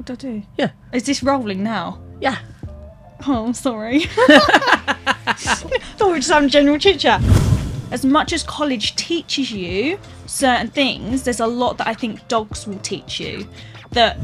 What do I do? Yeah. Is this rolling now? Yeah. Oh, sorry. Thought we were just having general chit-chat. As much as college teaches you certain things, there's a lot that I think dogs will teach you. That,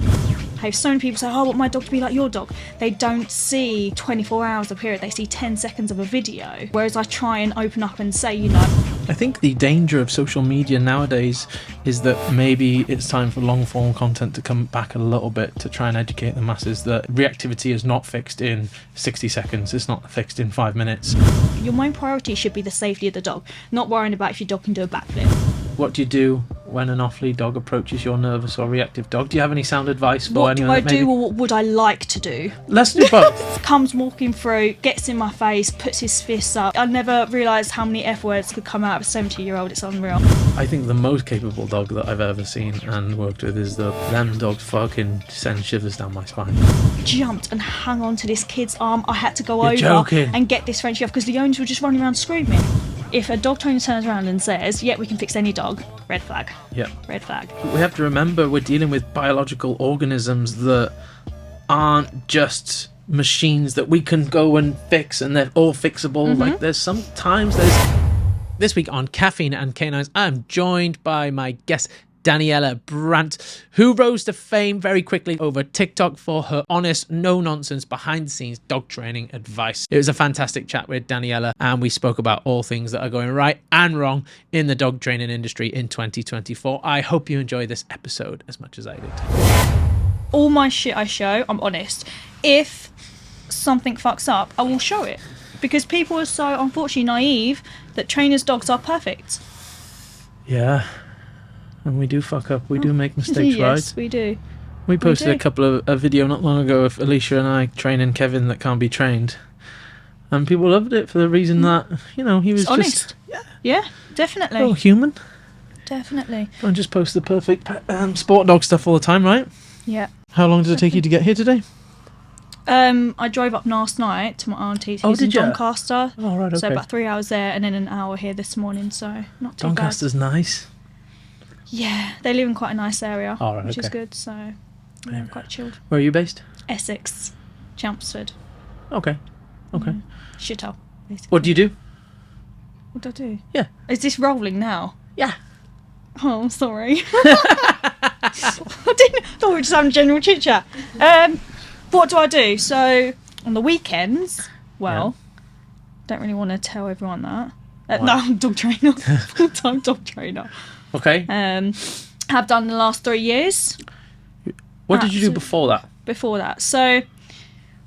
hey, so many people say, oh, I want my dog to be like your dog. They don't see 24 hours of period. They see 10 seconds of a video. Whereas I try and open up and say, you know... I think the danger of social media nowadays is that maybe it's time for long form content to come back a little bit to try and educate the masses that reactivity is not fixed in 60 seconds. It's not fixed in 5 minutes. Your main priority should be the safety of the dog, not worrying about if your dog can do a backflip. What do you do when an off-lead dog approaches your nervous or reactive dog? Do you have any sound advice for anyone? What do I do or what would I like to do? Let's do both. Comes walking through, gets in my face, puts his fists up. I never realised how many F words could come out of a 70-year-old. It's unreal. I think the most capable dog that I've ever seen and worked with is them dogs fucking send shivers down my spine. Jumped and hung on to this kid's arm. I had to go You're over joking. and get this Frenchie off because the owners were just running around screaming. If a dog trainer turns around and says, yeah, we can fix any dog, red flag. Yeah. Red flag. We have to remember we're dealing with biological organisms that aren't just machines that we can go and fix and they're all fixable. Mm-hmm. Like there's This week on Caffeine and Canines, I'm joined by my guest Daniella Brant, who rose to fame very quickly over TikTok for her honest, no-nonsense, behind-the-scenes dog training advice. It was a fantastic chat with Daniella, and we spoke about all things that are going right and wrong in the dog training industry in 2024. I hope you enjoy this episode as much as I did. All my shit I show, I'm honest. If something fucks up, I will show it. Because people are so, unfortunately, naive that trainers' dogs are perfect. Yeah. And we do fuck up. We do make mistakes, yes, right? Yes, we do. We posted a video not long ago of Alicia and I training Kevin that can't be trained. And people loved it for the reason that, he was it's honest. Yeah, definitely. Oh, human. Definitely. Don't just post the perfect sport dog stuff all the time, right? Yeah. How long did it take you to get here today? I drove up last night to my auntie's who's in Doncaster. Oh, right, okay. So about 3 hours there and then an hour here this morning, so not too Doncaster's bad. nice. Yeah, they live in quite a nice area, which is good, so yeah, quite chilled. Where are you based? Essex, Chelmsford. Okay. Shithole, basically. What do you do? What do I do? Yeah. Is this rolling now? Yeah. Oh, sorry. I thought we were just having general chit-chat. What do I do? So, on the weekends, don't really want to tell everyone that. No, I'm a dog trainer. Full-time dog trainer. Okay. Have done the last 3 years. What did you do before that? Before that. So,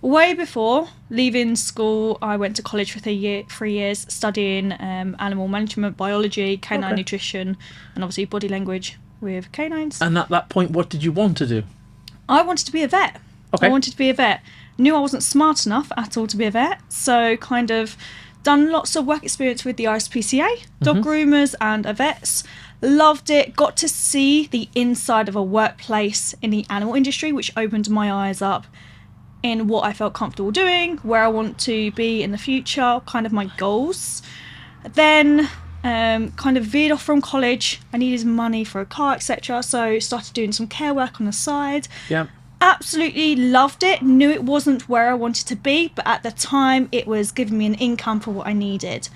way before leaving school, I went to college for 3 years studying animal management, biology, canine nutrition, and obviously body language with canines. And at that point, what did you want to do? I wanted to be a vet. Okay. I wanted to be a vet. Knew I wasn't smart enough at all to be a vet, so kind of done lots of work experience with the ISPCA, dog groomers and vets. Loved it. Got to see the inside of a workplace in the animal industry, which opened my eyes up in what I felt comfortable doing, where I want to be in the future, kind of my goals. Then kind of veered off from college. I needed money for a car, etc. So started doing some care work on the side. Yeah. Absolutely loved it. Knew it wasn't where I wanted to be, but at the time it was giving me an income for what I needed.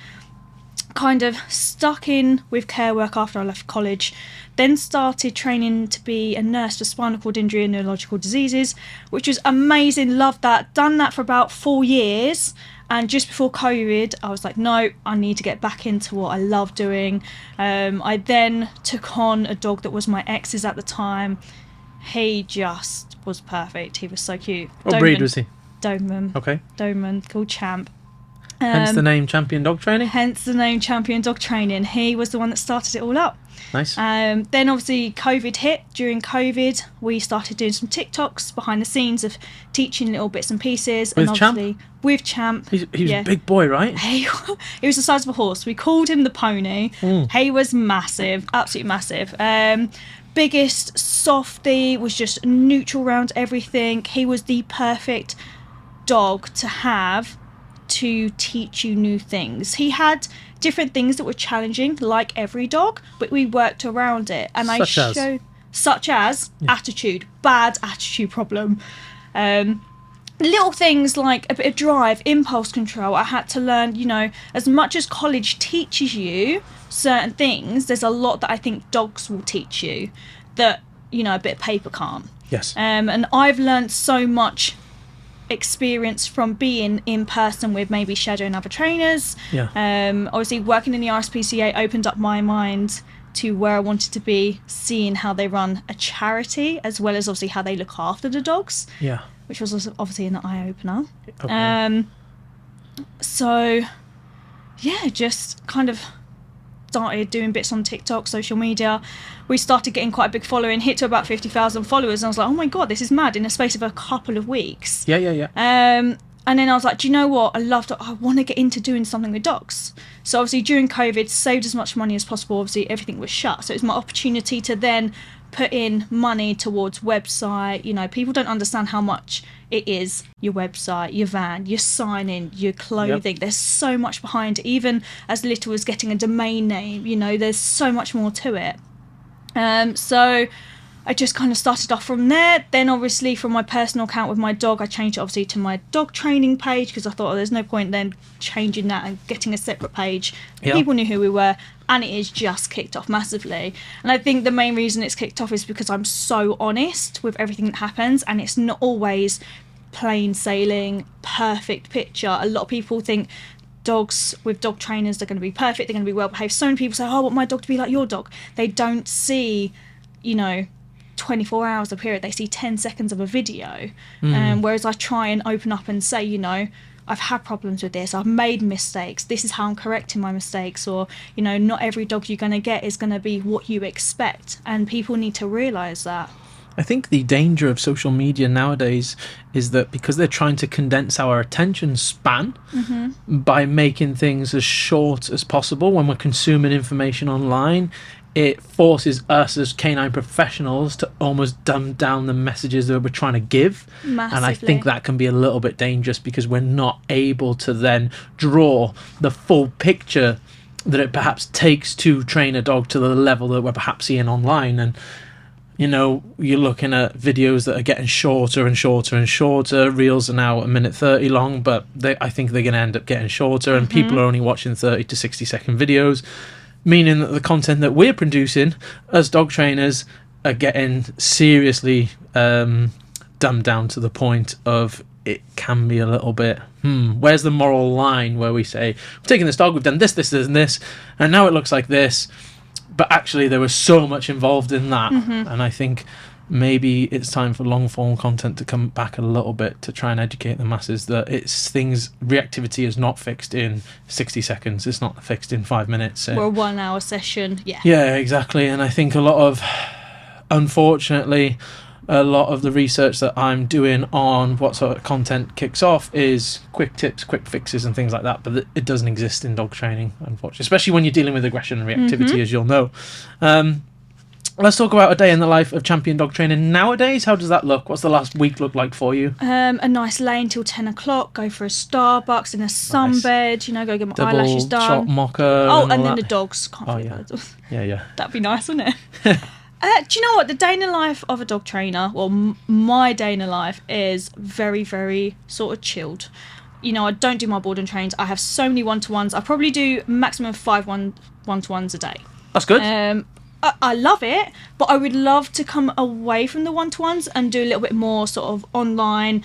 Kind of stuck in with care work after I left college. Then started training to be a nurse for spinal cord injury and neurological diseases, which was amazing. Loved that. Done that for about 4 years. And just before COVID, I was like, no, I need to get back into what I love doing. I then took on a dog that was my ex's at the time. He just was perfect. He was so cute. What breed was he? Doberman. Okay. Doberman, called Champ. Hence the name Champion Dog Training? Hence the name Champion Dog Training. He was the one that started it all up. Nice. Then obviously COVID hit. During COVID, we started doing some TikToks behind the scenes of teaching little bits and pieces. With and Champ? With Champ. He was a big boy, right? He was the size of a horse. We called him the pony. He was massive. Absolutely massive. Biggest softy, was just neutral around everything. He was the perfect dog to have to teach you new things. He had different things that were challenging, like every dog, but we worked around it. And such as attitude, bad attitude problem. Little things like a bit of drive, impulse control. I had to learn, you know, as much as college teaches you certain things, there's a lot that I think dogs will teach you that, you know, a bit of paper can't. Yes. And I've learned so much experience from being in person with maybe shadowing other trainers. Obviously working in the RSPCA opened up my mind to where I wanted to be, seeing how they run a charity as well as obviously how they look after the dogs, which was also obviously an eye-opener. So yeah, just kind of started doing bits on TikTok, social media. We started getting quite a big following, hit to about 50,000 followers, and I was like, oh my god, this is mad, in the space of a couple of weeks. And then I was like, do you know what, I want to get into doing something with dogs. So obviously during COVID, saved as much money as possible. Obviously everything was shut, so it's my opportunity to then put in money towards website. You know, people don't understand how much it is, your website, your van, your sign-in, your clothing. There's so much behind it, even as little as getting a domain name. You know, there's so much more to it. So I just kind of started off from there. Then obviously from my personal account with my dog, I changed it obviously to my dog training page, because I thought there's no point then changing that and getting a separate page. People knew who we were, and it is just kicked off massively. And I think the main reason it's kicked off is because I'm so honest with everything that happens, and it's not always plain sailing, perfect picture. A lot of people think dogs with dog trainers, they're going to be perfect, they're going to be well behaved. So many people say, oh, I want my dog to be like your dog. They don't see, you know, 24 hours of period, they see 10 seconds of a video. Whereas I try and open up and say, you know, I've had problems with this, I've made mistakes, this is how I'm correcting my mistakes, or, you know, not every dog you're going to get is going to be what you expect, and people need to realise that. I think the danger of social media nowadays is that because they're trying to condense our attention span by making things as short as possible when we're consuming information online, it forces us as canine professionals to almost dumb down the messages that we're trying to give. Massively. And I think that can be a little bit dangerous, because we're not able to then draw the full picture that it perhaps takes to train a dog to the level that we're perhaps seeing online. And you know, you're looking at videos that are getting shorter and shorter and shorter. Reels are now a minute 30 long, but I think they're going to end up getting shorter, and people are only watching 30 to 60 second videos, meaning that the content that we're producing as dog trainers are getting seriously dumbed down to the point of it can be a little bit, where's the moral line where we say, we're taking this dog, we've done this, this, this, and this, and now it looks like this. But actually, there was so much involved in that. And I think maybe it's time for long-form content to come back a little bit to try and educate the masses that reactivity is not fixed in 60 seconds. It's not fixed in 5 minutes. Or a 1 hour session, Yeah, exactly. And I think unfortunately, a lot of the research that I'm doing on what sort of content kicks off is quick tips, quick fixes and things like that, but it doesn't exist in dog training, unfortunately, especially when you're dealing with aggression and reactivity, as you'll know. Let's talk about a day in the life of champion dog training nowadays. How does that look? What's the last week look like for you? A nice lane till 10 o'clock, go for a Starbucks in a sunbed, you know, go get my eyelashes done. Double shot mocha. Oh, and then the dogs. Can't forget the dogs. Yeah. That'd be nice, wouldn't it? Do you know what? The day in the life of a dog trainer, well, my day in the life is very, very sort of chilled. You know, I don't do my board and trains. I have so many one-to-ones. I probably do maximum of 5 one-to-ones a day. That's good. I love it, but I would love to come away from the one-to-ones and do a little bit more sort of online,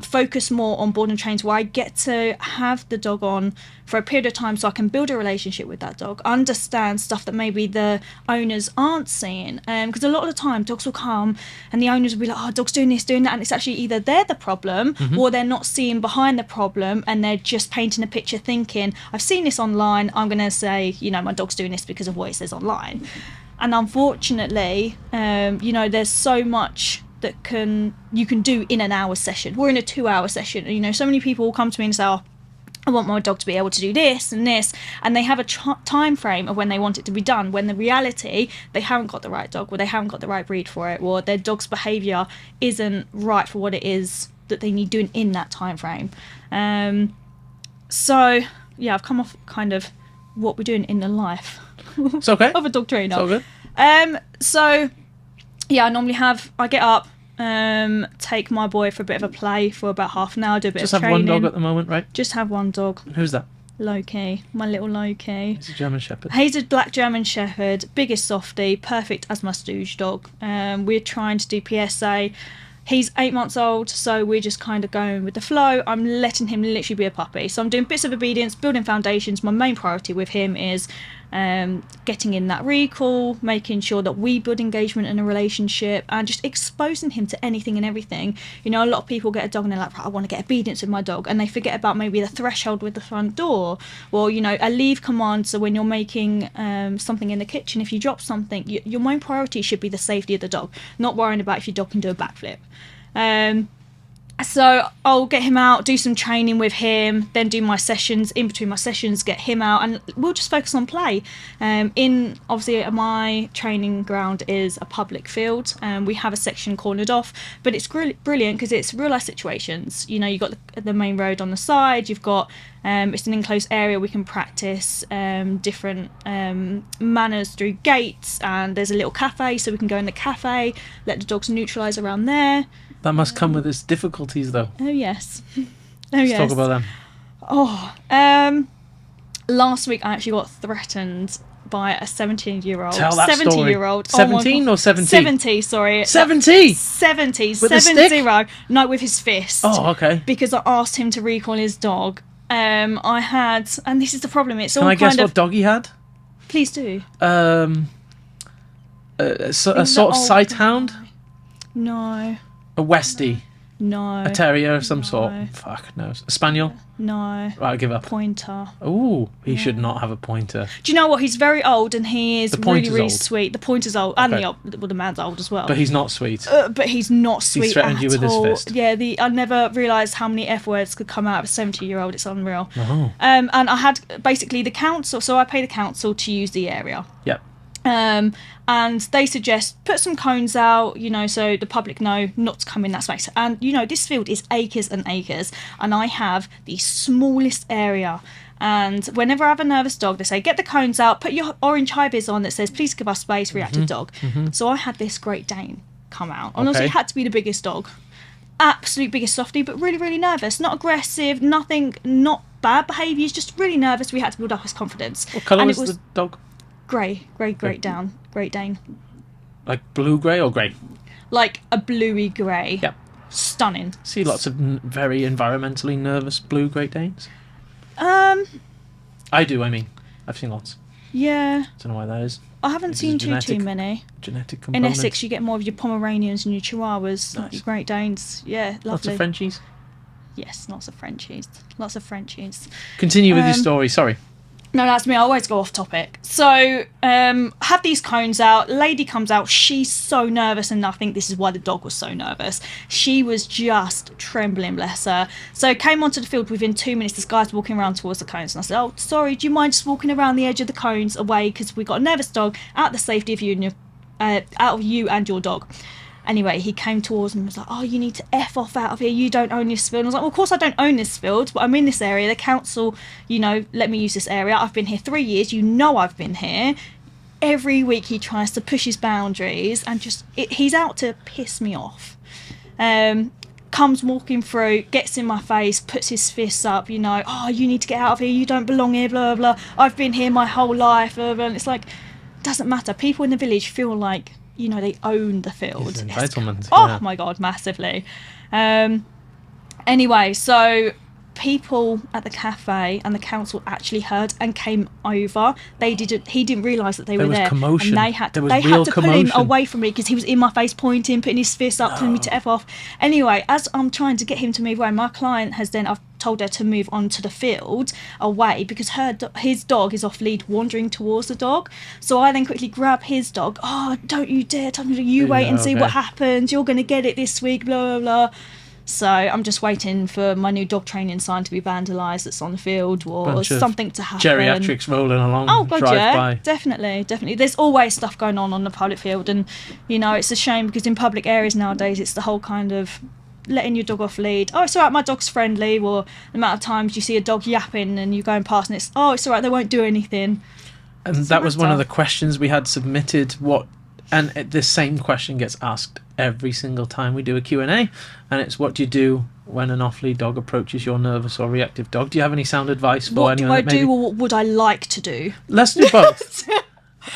focus more on board and trains, where I get to have the dog on for a period of time so I can build a relationship with that dog, understand stuff that maybe the owners aren't seeing. Because a lot of the time dogs will come and the owners will be like, oh, dog's doing this, doing that, and it's actually either they're the problem or they're not seeing behind the problem, and they're just painting a picture thinking, I've seen this online, I'm going to say, you know, my dog's doing this because of what it says online. And unfortunately, you know, there's so much that you can do in an hour session. We're in a 2 hour session. You know, so many people will come to me and say, oh, I want my dog to be able to do this and this. And they have a time frame of when they want it to be done, when the reality, they haven't got the right dog, or they haven't got the right breed for it, or their dog's behaviour isn't right for what it is that they need doing in that time frame. So, yeah, I've come off kind of what we're doing in the life It's okay. of a dog trainer. It's all good. So yeah, I get up, take my boy for a bit of a play for about half an hour, do a bit Just of have training. one dog at the moment, right? Just have one dog. Who's that? Loki, my little Loki. He's a German Shepherd. He's a black German Shepherd, biggest softie, perfect as my stooge dog. We're trying to do PSA. He's 8 months old, so we're just kind of going with the flow. I'm letting him literally be a puppy. So I'm doing bits of obedience, building foundations. My main priority with him is getting in that recall, making sure that we build engagement in a relationship, and just exposing him to anything and everything. You know, a lot of people get a dog and they're like, right, I want to get obedience with my dog, and they forget about maybe the threshold with the front door, or, you know, a leave command. So when you're making something in the kitchen, if you drop something, your main priority should be the safety of the dog, not worrying about if your dog can do a backflip. So I'll get him out, do some training with him, then do my sessions. In between my sessions, get him out, and we'll just focus on play. Obviously my training ground is a public field, and we have a section cornered off, but it's brilliant because it's real life situations. You know, you've got the main road on the side, you've got it's an enclosed area. We can practice different manners through gates, and there's a little cafe, so we can go in the cafe, let the dogs neutralise around there. That must come with its difficulties, though. Oh yes. Let's talk about them. Last week I actually got threatened by a 17-year-old. Tell that 70-year-old. story. 17 or 70? 70, sorry. 70? 70. With a stick? No, with his fist. Oh, okay. Because I asked him to recall his dog. I had, and this is the problem, it's all Can I kind guess of... what dog he had? Please do. A sort of sight hound? No. A Westie? No. A terrier of some sort? Fuck, no. A spaniel? No. Right, I'll give up. Pointer. Ooh, he should not have a pointer. Do you know what? He's very old, and he is really, really old. sweet. The pointer's old, and the man's old as well. But he's not sweet. But he's not sweet. He threatened at you with all. his fist. Yeah, I never realised how many F words could come out of a 70-year-old. It's unreal. Oh. And I had basically the council, so I pay the council to use the area. Yep. And they suggest put some cones out, you know, so the public know not to come in that space. And, you know, this field is acres and acres, and I have the smallest area. And whenever I have a nervous dog, they say, get the cones out, put your orange high-vis on that says, please give us space, reactive dog. So I had this Great Dane come out. Honestly, it had to be the biggest dog. Absolute biggest softie, but really, really nervous. Not aggressive, nothing, not bad behaviours, just really nervous. We had to build up his confidence. What colour was the dog? Great Dane. Like blue-grey or grey? Like a bluey grey. Yep. Stunning. See lots of very environmentally nervous blue Great Danes? I do, I mean. I've seen lots. Yeah. Don't know why that is. I haven't seen too many. Genetic In component. Essex, you get more of your Pomeranians and your Chihuahuas, Nice. your Great Danes. Yeah, lovely. Lots of Frenchies. Yes, lots of Frenchies. Lots of Frenchies. Continue with your story, sorry. No, that's me. I always go off topic. So, have these cones out. Lady comes out. She's so nervous, and I think this is why the dog was so nervous. She was just trembling, bless her. So, came onto the field within 2 minutes. This guy's walking around towards the cones, and I said, "Oh, sorry. Do you mind just walking around the edge of the cones away? Because we've got a nervous dog. Out the safety of you and your dog." Anyway, he came towards me and was like, "Oh, you need to F off out of here. You don't own this field." And I was like, "Well, of course I don't own this field, but I'm in this area. The council, you know, let me use this area. I've been here 3 years. You know I've been here." Every week he tries to push his boundaries, and he's out to piss me off. Comes walking through, gets in my face, puts his fists up, you know, "Oh, you need to get out of here. You don't belong here, blah, blah, blah. I've been here my whole life." Blah, blah. And it's like, doesn't matter. People in the village feel like, you know, they own the field. It's entitlement. Oh my God, massively. Anyway, so people at the cafe and the council actually heard and came over. He didn't realise that they were there. There was commotion. And they had to real pull him away from me because he was in my face pointing, putting his fists up, telling me to F off. Anyway, as I'm trying to get him to move away, my client I've told her to move onto the field away because his dog is off lead wandering towards the dog. So I then quickly grab his dog. "Oh, don't you dare tell me, you wait and see what happens. You're going to get it this week, blah, blah, blah." So I'm just waiting for my new dog training sign to be vandalised that's on the field or something to happen. Geriatrics rolling along. Oh God, yeah, by. definitely. There's always stuff going on the public field, and you know it's a shame because in public areas nowadays it's the whole kind of letting your dog off lead. "Oh, it's alright, my dog's friendly," or the amount of times you see a dog yapping and you're going past and it's alright, they won't do anything. And that was one of the questions we had submitted. What and this same question gets asked every single time we do a Q&A, and it's, what do you do when an off-lead dog approaches your nervous or reactive dog? Do you have any sound advice for anyone? What do I do, or what would I like to do? Let's do both.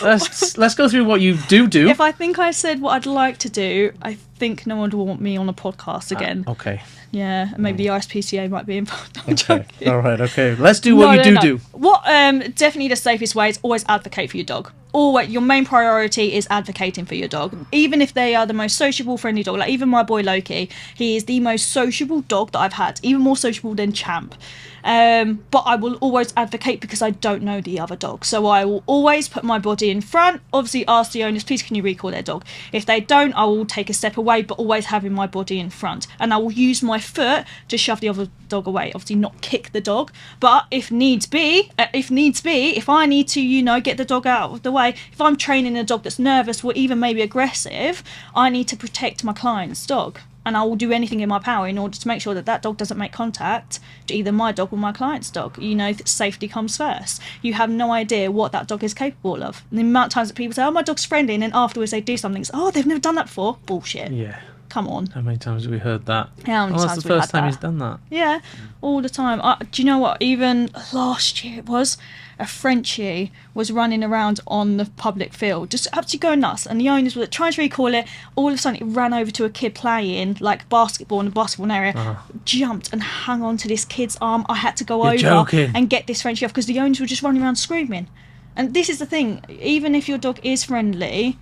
Let's go through what you do. If I think I said what I'd like to do, I think no one would want me on a podcast again. Okay. Yeah, maybe the ISPCA might be involved. I'm Okay. joking. All right. Okay. Let's do what you do. What definitely the safest way is always advocate for your dog. Always, your main priority is advocating for your dog, even if they are the most sociable, friendly dog. Like even my boy Loki, he is the most sociable dog that I've had, even more sociable than Champ. But I will always advocate because I don't know the other dog, so I will always put my body in front. Obviously ask the owners, please can you recall their dog. If they don't, I will take a step away, but always having my body in front, and I will use my foot to shove the other dog away. Obviously not kick the dog, but if needs be, if I need to, get the dog out of the way, if I'm training a dog that's nervous or even maybe aggressive, I need to protect my client's dog. And I will do anything in my power in order to make sure that dog doesn't make contact to either my dog or my client's dog. Safety comes first. You have no idea what that dog is capable of. And the amount of times that people say, oh, my dog's friendly, and then afterwards they do something, it's, oh, they've never done that before. Bullshit. Yeah. Come on. How many times have we heard that? How many times that's the first time he's done that. Yeah, all the time. Do you know what? Even last year it was, a Frenchie was running around on the public field, just absolutely going nuts, and the owners were trying to recall it. All of a sudden it ran over to a kid playing like basketball in the basketball area, jumped and hung onto this kid's arm. I had to go over joking. and get this Frenchie off because the owners were just running around screaming. And this is the thing, even if your dog is friendly,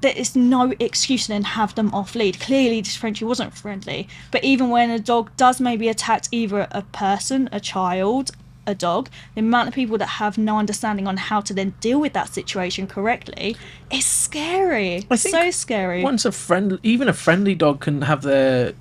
there is no excuse to then have them off lead. Clearly this Frenchie wasn't friendly, but even when a dog does maybe attack either a person, a child, a dog, the amount of people that have no understanding on how to then deal with that situation correctly is scary. I think so scary. Once even a friendly dog can have their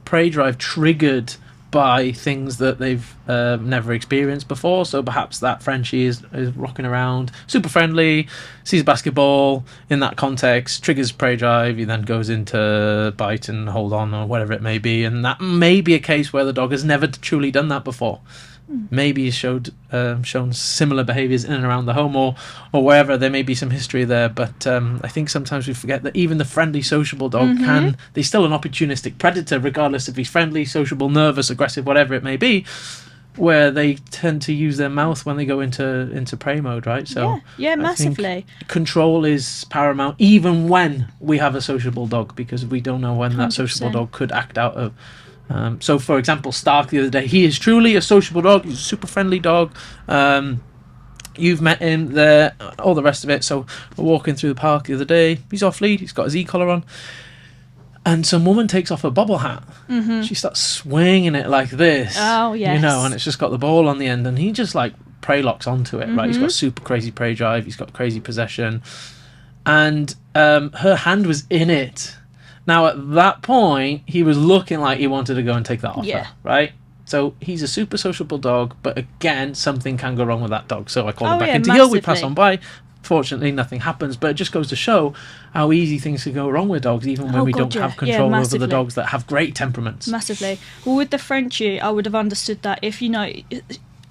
prey drive triggered by things that they've never experienced before. So perhaps that Frenchie is rocking around, super friendly, sees basketball in that context, triggers prey drive, he then goes into bite and hold on or whatever it may be, and that may be a case where the dog has never truly done that before. Maybe he's shown similar behaviours in and around the home or wherever. There may be some history there, but I think sometimes we forget that even the friendly, sociable dog they're still an opportunistic predator, regardless if he's friendly, sociable, nervous, aggressive, whatever it may be, where they tend to use their mouth when they go into prey mode, right? So yeah, I massively. think control is paramount, even when we have a sociable dog, because we don't know when 100%. that sociable dog could act out of. So, for example, Stark the other day, he is truly a sociable dog. He's a super friendly dog. You've met him there, all the rest of it. So, we're walking through the park the other day. He's off lead. He's got his e-collar on. And some woman takes off her bobble hat. She starts swinging it like this. Oh, yes. And it's just got the ball on the end. And he just, prey locks onto it, right? He's got super crazy prey drive. He's got crazy possession. And her hand was in it. Now, at that point, he was looking like he wanted to go and take that off her, right? So he's a super sociable dog, but again, something can go wrong with that dog. So I call him back into heel, we pass on by. Fortunately, nothing happens, but it just goes to show how easy things can go wrong with dogs, even when we don't have control over the dogs that have great temperaments. Massively. Well, with the Frenchie, I would have understood that if,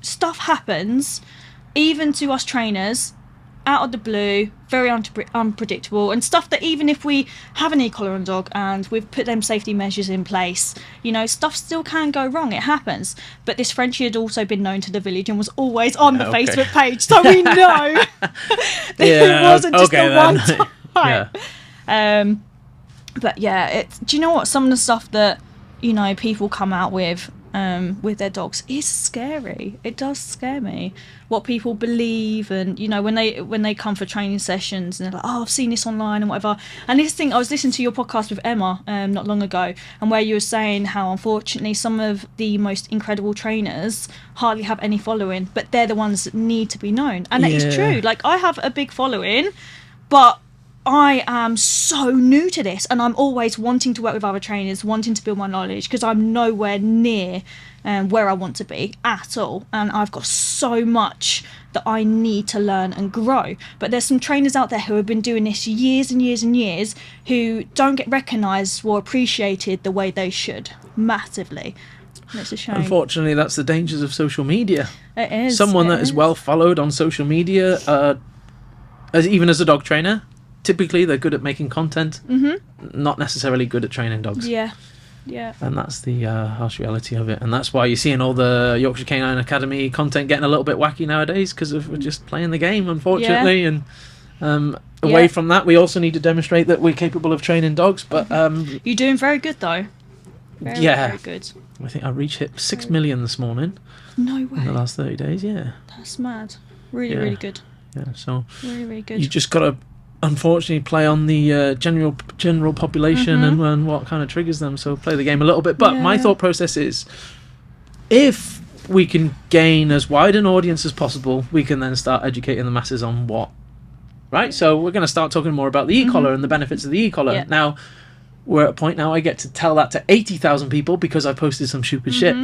stuff happens, even to us trainers, out of the blue, very unpredictable, and stuff that even if we have an e-collar on dog and we've put them safety measures in place, stuff still can go wrong. It happens. But this Frenchie had also been known to the village and was always on the Facebook page, so we know that it wasn't just the one time. But yeah, do you know what? Some of the stuff that people come out with their dogs is scary. It does scare me what people believe, and when they come for training sessions and they're like, oh, I've seen this online and whatever. And this thing, I was listening to your podcast with Emma not long ago, and where you were saying how unfortunately some of the most incredible trainers hardly have any following, but they're the ones that need to be known. And that is true. I have a big following, but I am so new to this, and I'm always wanting to work with other trainers, wanting to build my knowledge, because I'm nowhere near where I want to be at all, and I've got so much that I need to learn and grow. But there's some trainers out there who have been doing this years and years and years who don't get recognised or appreciated the way they should, massively. And it's a shame. Unfortunately, that's the dangers of social media. It is. Someone that is well followed on social media, even as a dog trainer, typically they're good at making content, not necessarily good at training dogs. Yeah. And that's the harsh reality of it. And that's why you're seeing all the Yorkshire Canine Academy content getting a little bit wacky nowadays, because we're just playing the game, unfortunately. And away from that, we also need to demonstrate that we're capable of training dogs. But you're doing very good, though. Very good. I think our reach hit 6 million this morning. No way. In the last 30 days, yeah. That's mad. Really good. Yeah, so really good. You just got to, unfortunately, play on the general population and what kind of triggers them. So play the game a little bit. But my thought process is, if we can gain as wide an audience as possible, we can then start educating the masses on what. Right? So we're going to start talking more about the e-collar and the benefits of the e-collar. Yeah. Now, we're at a point now I get to tell that to 80,000 people because I posted some stupid shit.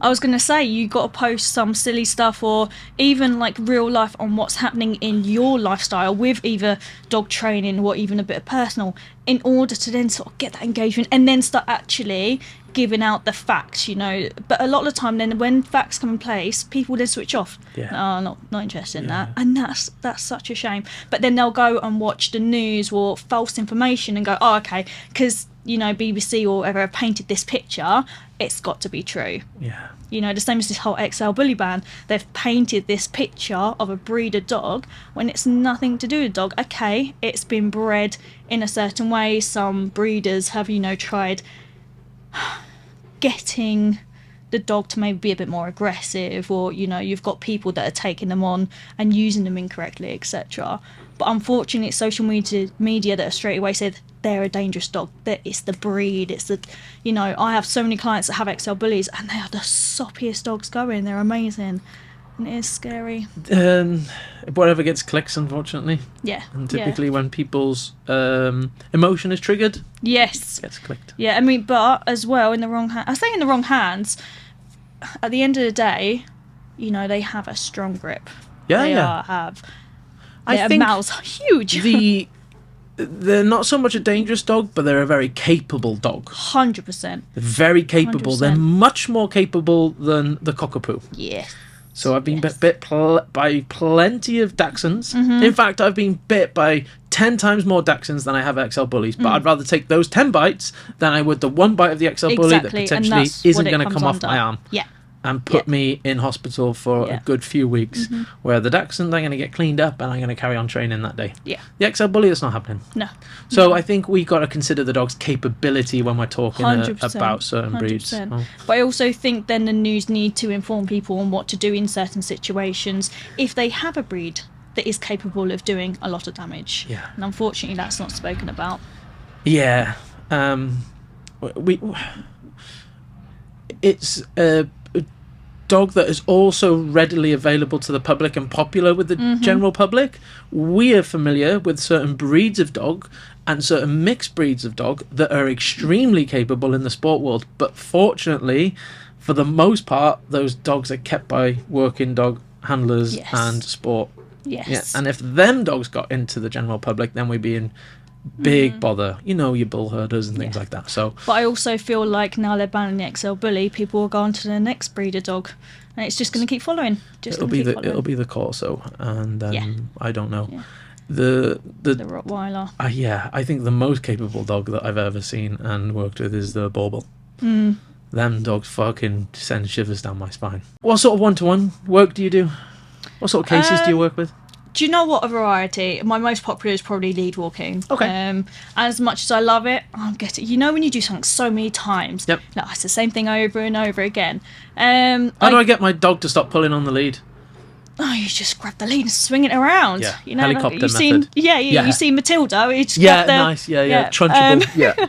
I was going to say, you got to post some silly stuff or even like real life on what's happening in your lifestyle with either dog training or even a bit of personal, in order to then sort of get that engagement and then start actually giving out the facts, But a lot of the time then when facts come in place, people then switch off. Not interested in that. And that's such a shame. But then they'll go and watch the news or false information and go, oh, okay, because BBC or whatever have painted this picture, it's got to be true. Yeah. The same as this whole XL bully ban. They've painted this picture of a breeder dog when it's nothing to do with the dog. Okay, it's been bred in a certain way. Some breeders have, tried getting the dog to maybe be a bit more aggressive, or you've got people that are taking them on and using them incorrectly, etc. But unfortunately it's social media that have straight away said they're a dangerous dog, that it's the breed, it's the I have so many clients that have XL bullies and they are the soppiest dogs going. They're amazing and it is scary. Whatever gets clicks, unfortunately. Yeah. And typically when people's emotion is triggered, yes, it gets clicked. Yeah, I mean, but as well in the wrong hands. I say in the wrong hands. At the end of the day, they have a strong grip. Their mouths are huge. They're not so much a dangerous dog, but they're a very capable dog. 100%. They're very capable. 100%. They're much more capable than the cockapoo. Yes. So I've been bit by plenty of Dachshunds. In fact, I've been bit by 10 times more Dachshunds than I have XL bullies. But I'd rather take those 10 bites than I would the one bite of the XL bully that potentially isn't going to come off my arm. Yeah. And put me in hospital for a good few weeks, where the Dachshund, I'm going to get cleaned up and I'm going to carry on training that day. Yeah. The XL bully, that's not happening. No. So I think we got to consider the dog's capability when we're talking about certain 100%. breeds. But I also think then the news need to inform people on what to do in certain situations if they have a breed that is capable of doing a lot of damage. Yeah. And unfortunately, that's not spoken about. Yeah. It's a dog that is also readily available to the public and popular with the general public. We are familiar with certain breeds of dog and certain mixed breeds of dog that are extremely capable in the sport world, but fortunately for the most part those dogs are kept by working dog handlers and sport. And if them dogs got into the general public, then we'd be in big bother, your bull herders and things like that. So, but I also feel like now they're banning the XL bully, people will go on to the next breeder dog, and it's just going to keep following. It'll be the Corso, and I don't know. Yeah. The Rottweiler. I think the most capable dog that I've ever seen and worked with is the Bauble. Them dogs fucking send shivers down my spine. What sort of one-to-one work do you do? What sort of cases do you work with? Do you know what? A variety. My most popular is probably lead walking. Okay. As much as I love it, I'll get it. When you do something so many times, it's the same thing over and over again. How do I get my dog to stop pulling on the lead? Oh, you just grab the lead and swing it around. Yeah, helicopter method. You see Matilda. You just grab nice. Trunchable.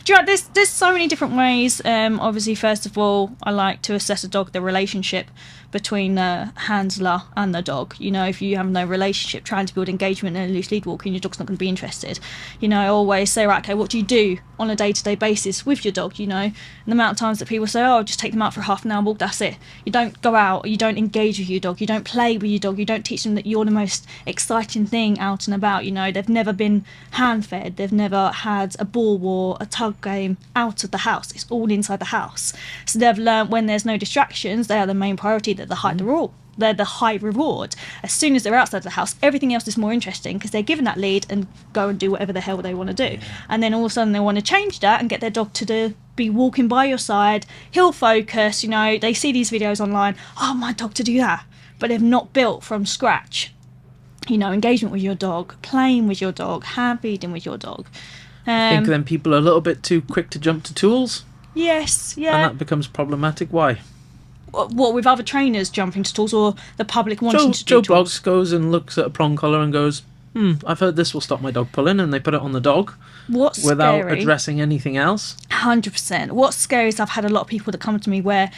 Do you know, there's so many different ways. Obviously, first of all, I like to assess a dog, the relationship between the handler and the dog. If you have no relationship, trying to build engagement in a loose lead walking, your dog's not going to be interested. I always say, right, okay, what do you do on a day-to-day basis with your dog? And the amount of times that people say, oh, just take them out for half an hour walk, that's it. You don't go out, you don't engage with your dog, you don't play with your dog, you don't teach them that you're the most exciting thing out and about. They've never been hand-fed, they've never had a ball war, a tug game out of the house. It's all inside the house. So they've learned when there's no distractions, they are the main priority, that the height the rule. they're the high reward. As soon as they're outside the house, everything else is more interesting because they're given that lead and go and do whatever the hell they want to do. And then all of a sudden they want to change that and get their dog to be walking by your side. He'll focus, they see these videos online. Oh, my dog to do that. But they've not built from scratch, engagement with your dog, playing with your dog, hand feeding with your dog. I think then people are a little bit too quick to jump to tools. Yes, yeah. And that becomes problematic. Why? What, with other trainers jumping to tools or the public wanting to do Joe tools? Bloggs goes and looks at a prong collar and goes, I've heard this will stop my dog pulling, and they put it on the dog without addressing anything else. 100%. What's scary is I've had a lot of people that come to me where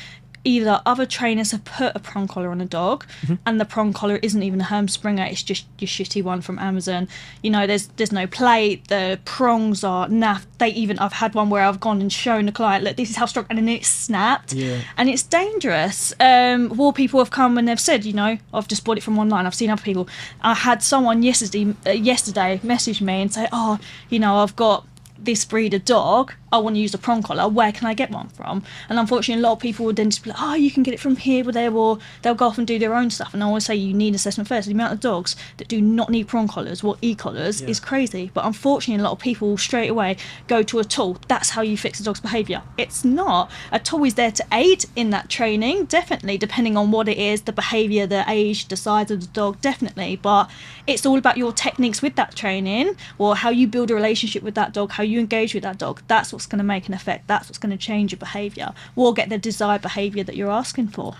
either other trainers have put a prong collar on a dog and the prong collar isn't even a Herm Springer, it's just your shitty one from Amazon. There's no plate, the prongs are naff. I've had one where I've gone and shown the client, look, this is how strong, and then it's snapped. And it's dangerous. More people have come and they've said, I've just bought it from online, I've seen other people. I had someone yesterday message me and say, I've got this breed of dog, I want to use a prong collar, where can I get one from? And unfortunately a lot of people would then just be like, you can get it from here, or they'll go off and do their own stuff. And I always say you need assessment first. The amount of dogs that do not need prong collars or e-collars is crazy. But unfortunately a lot of people straight away go to a tool. That's how you fix a dog's behaviour. It's not. A tool is there to aid in that training, definitely, depending on what it is, the behaviour, the age, the size of the dog, definitely. But it's all about your techniques with that training, or how you build a relationship with that dog, how you engage with that dog. That's what's going to make an effect. That's what's going to change your behaviour, or get the desired behaviour that you're asking for.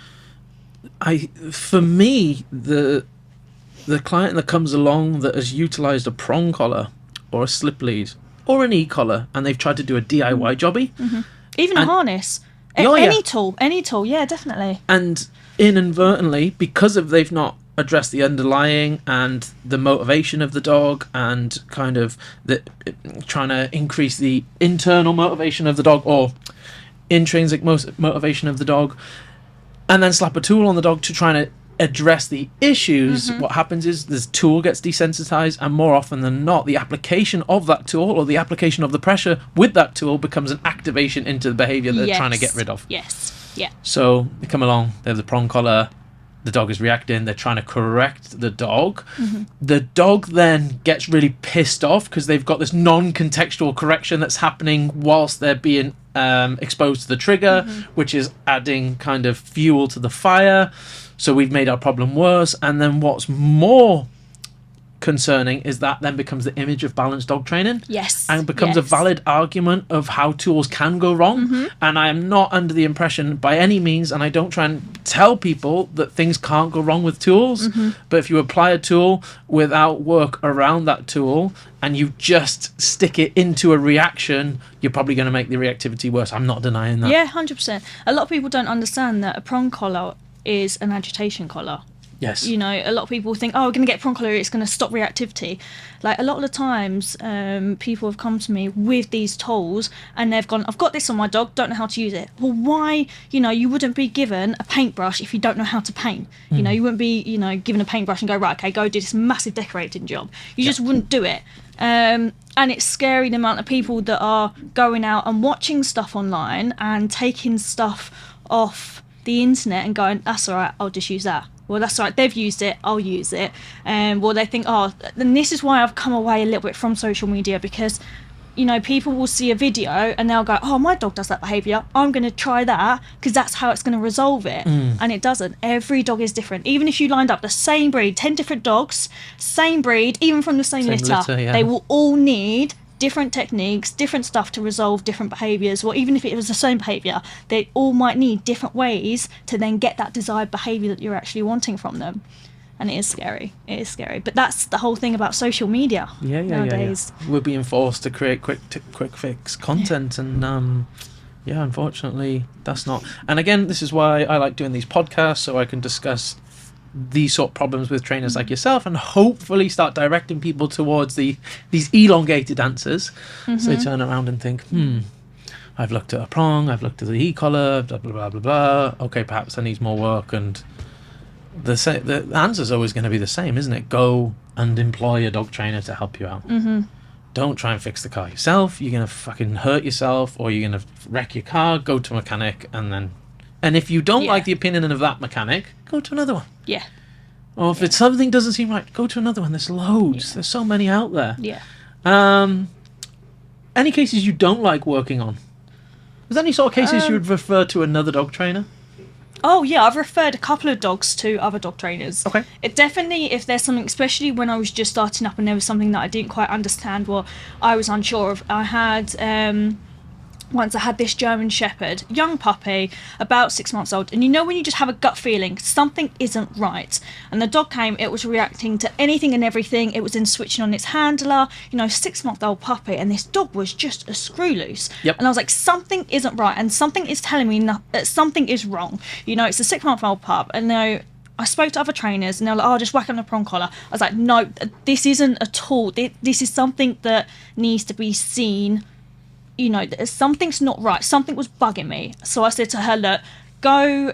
For me, the client that comes along that has utilised a prong collar or a slip lead or an e-collar, and they've tried to do a DIY jobby, even a harness, any tool, yeah, definitely. And inadvertently, because they've not address the underlying and the motivation of the dog, and kind of trying to increase the internal motivation of the dog or intrinsic motivation of the dog, and then slap a tool on the dog to try to address the issues. What happens is this tool gets desensitized, and more often than not the application of that tool or the application of the pressure with that tool becomes an activation into the behavior they're trying to get rid of. So they come along, they have the prong collar, the dog is reacting, they're trying to correct the dog. The dog then gets really pissed off because they've got this non-contextual correction that's happening whilst they're being exposed to the trigger, which is adding kind of fuel to the fire. So we've made our problem worse. And then what's more concerning is that then becomes the image of balanced dog training. And becomes a valid argument of how tools can go wrong. And I am not under the impression by any means, and I don't try and tell people that things can't go wrong with tools, but if you apply a tool without work around that tool and you just stick it into a reaction, you're probably going to make the reactivity worse. I'm not denying that. 100%. A lot of people don't understand that a prong collar is an agitation collar. Yes. A lot of people think, we're going to get prong collar, it's going to stop reactivity. Like, a lot of the times, people have come to me with these tools and they've gone, I've got this on my dog, don't know how to use it. Well, why? You wouldn't be given a paintbrush if you don't know how to paint. You wouldn't be, given a paintbrush and go, right, okay, go do this massive decorating job. You just wouldn't do it. And it's scary the amount of people that are going out and watching stuff online and taking stuff off the internet and going, that's all right, I'll just use that. Well, that's right, they've used it, I'll use it. Well, they think, and this is why I've come away a little bit from social media, because, people will see a video and they'll go, my dog does that behaviour, I'm going to try that because that's how it's going to resolve it. And it doesn't. Every dog is different. Even if you lined up the same breed, 10 different dogs, same breed, even from the same litter, they will all need different techniques, different stuff to resolve different behaviours, or even if it was the same behaviour, they all might need different ways to then get that desired behaviour that you're actually wanting from them. And it is scary. But that's the whole thing about social media nowadays. We're being forced to create quick fix content, and unfortunately that's not. And again, this is why I like doing these podcasts, so I can discuss these sort of problems with trainers like yourself, and hopefully start directing people towards these elongated answers. So they turn around and think, I've looked at a prong, I've looked at the e-collar, blah blah blah blah blah, okay, perhaps that needs more work. And the answer's always going to be the same, isn't it? Go and employ a dog trainer to help you out. Don't try and fix the car yourself. You're going to fucking hurt yourself, or you're going to wreck your car. Go to a mechanic and then And if you don't Yeah. like the opinion of that mechanic, go to another one. Yeah. Or if it's something doesn't seem right, go to another one. There's loads. Yeah. There's so many out there. Yeah. Any cases you don't like working on? Is there any sort of cases you would refer to another dog trainer? Oh, yeah, I've referred a couple of dogs to other dog trainers. Okay. It definitely, if there's something, especially when I was just starting up and there was something that I didn't quite understand, what I was unsure of. I had, once I had this German Shepherd, young puppy, about 6 months old, and you know when you just have a gut feeling something isn't right, and the dog came, it was reacting to anything and everything, it was in switching on its handler, 6-month-old puppy, and this dog was just a screw loose. Yep. And I was like, something isn't right, and something is telling me that something is wrong. It's a 6-month-old pup, and I spoke to other trainers and they're like, just whack on the prong collar. I was like, no, this isn't at all. This is something that needs to be seen. Something's not right. Something was bugging me. So I said to her, look, go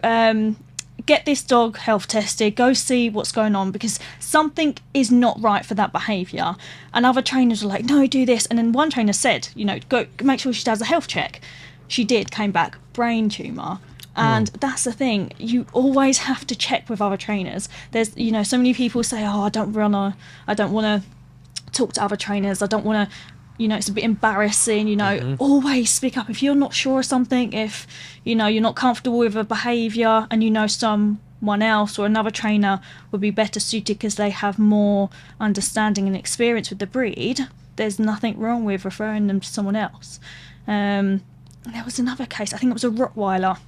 get this dog health tested. Go see what's going on, because something is not right for that behaviour. And other trainers were like, no, do this. And then one trainer said, go make sure she does a health check. She did, came back, brain tumour. And that's the thing, you always have to check with other trainers. There's, so many people say, I don't want to talk to other trainers. I don't want to, it's a bit embarrassing, always speak up. If you're not sure of something, if, you're not comfortable with a behaviour and someone else or another trainer would be better suited because they have more understanding and experience with the breed, there's nothing wrong with referring them to someone else. There was another case, I think it was a Rottweiler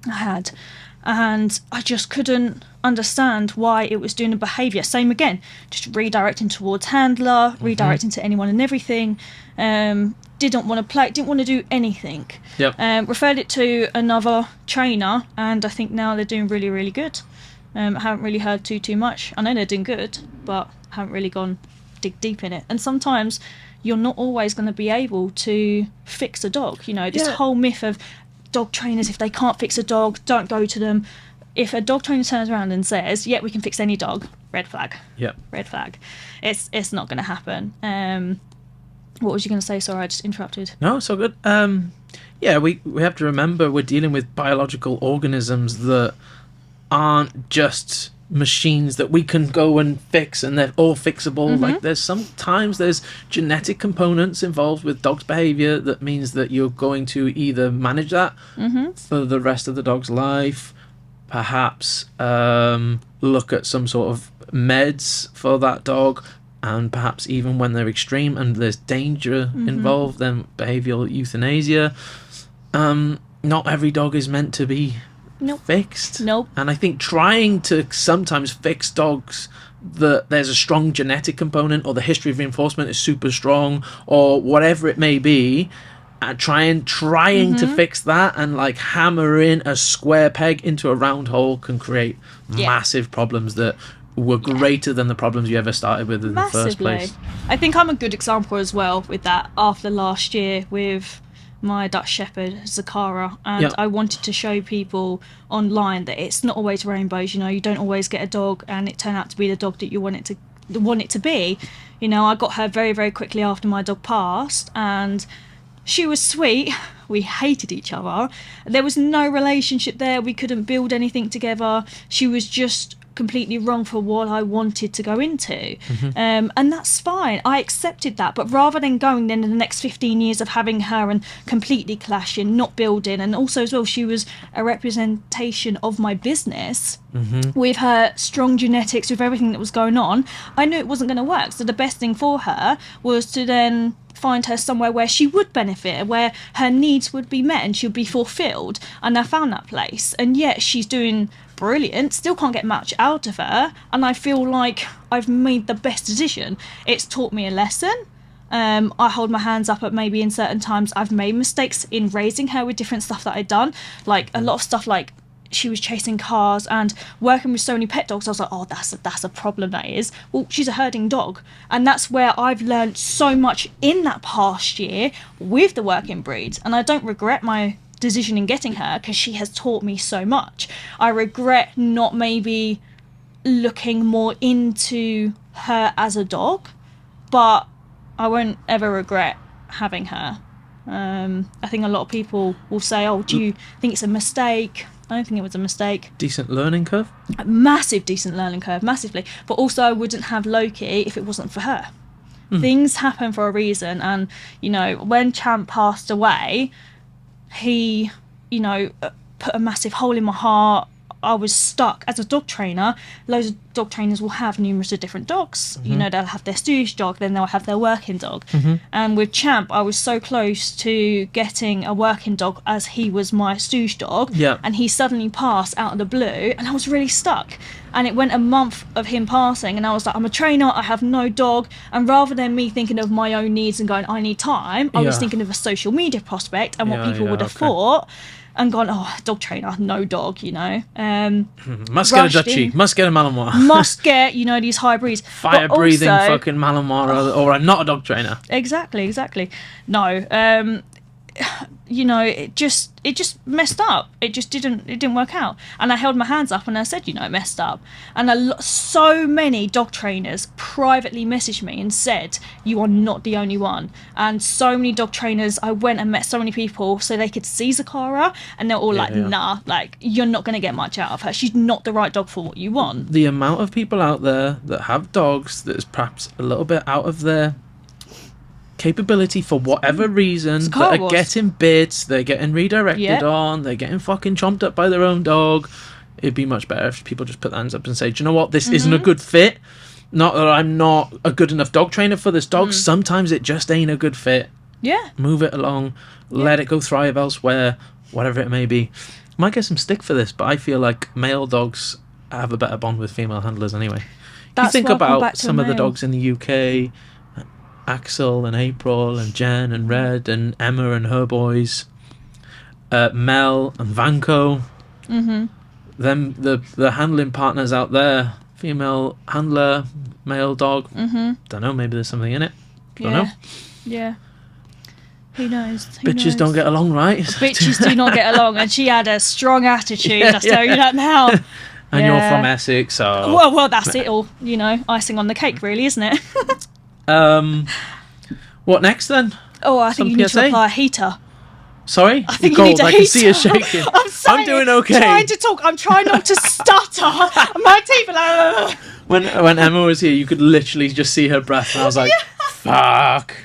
I had, and I just couldn't understand why it was doing the behaviour. Same again, just redirecting towards handler, redirecting to anyone and everything. Didn't want to play, didn't want to do anything. Yep. Referred it to another trainer, and I think now they're doing really, really good. I haven't really heard too much. I know they're doing good, but haven't really gone dig deep in it. And sometimes you're not always going to be able to fix a dog. This whole myth of dog trainers, if they can't fix a dog, don't go to them. If a dog trainer turns around and says, we can fix any dog, red flag. Yep. Red flag. It's not going to happen. What was you going to say? Sorry, I just interrupted. No, it's all good. We have to remember we're dealing with biological organisms that aren't just machines that we can go and fix and they're all fixable. Like there's genetic components involved with dog's behavior that means that you're going to either manage that for the rest of the dog's life, perhaps look at some sort of meds for that dog, and perhaps even when they're extreme and there's danger involved, then behavioral euthanasia. Not every dog is meant to be fixed. Nope. And I think trying to sometimes fix dogs that there's a strong genetic component or the history of reinforcement is super strong or whatever it may be, trying to fix that and like hammer in a square peg into a round hole can create massive problems that were greater than the problems you ever started with in the first place. I think I'm a good example as well with that after last year with my Dutch Shepherd, Zakara, and I wanted to show people online that it's not always rainbows. You don't always get a dog and it turned out to be the dog that you want it to be. I got her very, very quickly after my dog passed, and she was sweet. We hated each other. There was no relationship there. We couldn't build anything together. She was just completely wrong for what I wanted to go into. And that's fine. I accepted that. But rather than going then in the next 15 years of having her and completely clashing, not building, and also as well, she was a representation of my business with her strong genetics, with everything that was going on. I knew it wasn't going to work. So the best thing for her was to then find her somewhere where she would benefit, where her needs would be met and she would be fulfilled. And I found that place. And yet she's doing brilliant, still can't get much out of her, and I feel like I've made the best decision. It's taught me a lesson. I hold my hands up at maybe in certain times I've made mistakes in raising her with different stuff that I'd done, like a lot of stuff like she was chasing cars and working with so many pet dogs. I was like, that's a problem, that is. Well, she's a herding dog, and that's where I've learned so much in that past year with the working breeds, and I don't regret my decision in getting her because she has taught me so much. I regret not maybe looking more into her as a dog, but I won't ever regret having her. I think a lot of people will say, oh, do you think it's a mistake? I don't think it was a mistake. Decent learning curve? A massive decent learning curve, massively. But also I wouldn't have Loki if it wasn't for her. Things happen for a reason, and when Champ passed away, he put a massive hole in my heart. I was stuck as a dog trainer. Loads of dog trainers will have numerous of different dogs. They'll have their stooge dog, then they'll have their working dog. And with Champ, I was so close to getting a working dog as he was my stooge dog. Yeah. And he suddenly passed out of the blue, and I was really stuck. And it went a month of him passing, and I was like, I'm a trainer, I have no dog. And rather than me thinking of my own needs and going, I need time, I was thinking of a social media prospect and what people would have thought. And gone, dog trainer, no dog, Must get a Dutchie, must get a Malinois. Must get, these hybrids. Fire-breathing fucking Malinois, or I'm not a dog trainer. Exactly. No, it just messed up. It didn't work out. And I held my hands up and I said, it messed up. And so many dog trainers privately messaged me and said, you are not the only one. And so many dog trainers, I went and met so many people so they could see Zakara, and they're all nah, you're not going to get much out of her. She's not the right dog for what you want. The amount of people out there that have dogs that is perhaps a little bit out of their capability for whatever reason, that are getting bits, they're getting redirected on, they're getting fucking chomped up by their own dog. It'd be much better if people just put their hands up and say, do you know what, this isn't a good fit. Not that I'm not a good enough dog trainer for this dog. Sometimes it just ain't a good fit. Move it along, let it go thrive elsewhere, whatever it may be. Might get some stick for this, but I feel like male dogs have a better bond with female handlers anyway. You think about some of the dogs in the UK, Axel and April and Jen and Red and Emma and her boys, Mel and Vanko. Them the handling partners out there, female handler, male dog. Don't know, maybe there's something in it. Don't know. Yeah. Who knows? Bitches don't get along, right? Bitches do not get along, and she had a strong attitude. I'll tell you that now. And you're from Essex, so well, that's it all. Icing on the cake, really, isn't it? What next then? I think you need to apply a heater. Sorry? I think You're you need cold. a I can heater. see you shaking. I'm doing okay. Trying to talk. I'm trying not to stutter. My teeth are like... When Emma was here, you could literally just see her breath, and I was like, fuck.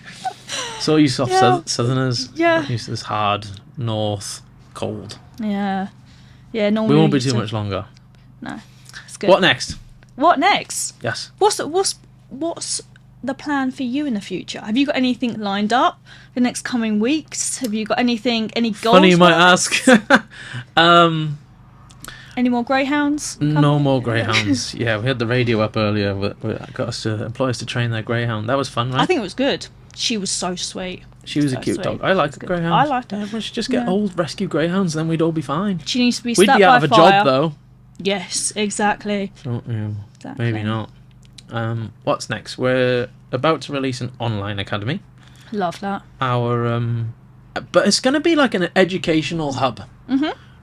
So you soft southerners. Yeah. Used to this hard north cold. Yeah. Normally we won't be too much longer. No. It's good. What next? Yes. What's the plan for you in the future? Have you got anything lined up the next coming weeks? Have you got any goals? Funny you might ask. Any more greyhounds? No more greyhounds. Yeah, we had the radio up earlier. We got us to employ us to train their greyhound. That was fun, right? I think it was good. She was so sweet. She was a cute dog. I like greyhounds. I liked her. Everyone should just get old rescue greyhounds, then we'd all be fine. She needs to be We'd stabbed be out by of a fire. job though. Yes, exactly. Exactly. Maybe not. What's next? We're about to release an online academy. Love that. But it's going to be like an educational hub.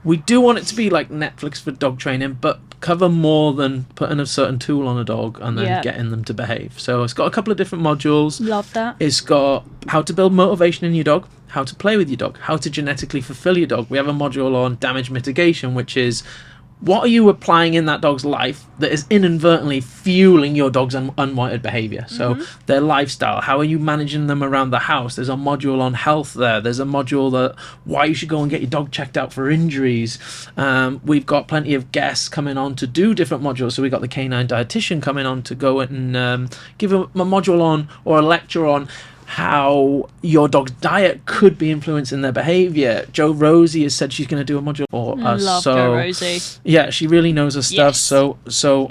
We do want it to be like Netflix for dog training, but cover more than putting a certain tool on a dog and then getting them to behave. So it's got a couple of different modules. Love that. It's got how to build motivation in your dog, how to play with your dog, how to genetically fulfill your dog. We have a module on damage mitigation, which is what are you applying in that dog's life that is inadvertently fueling your dog's unwanted behavior? So their lifestyle, how are you managing them around the house? There's a module on health there. There's a module that why you should go and get your dog checked out for injuries. We've got plenty of guests coming on to do different modules. So we've got the canine dietitian coming on to go and give a module on or a lecture on how your dog's diet could be influencing their behavior. Jo Rosie has said she's going to do a module for us. Love Jo Rosie. Yeah, she really knows her stuff. So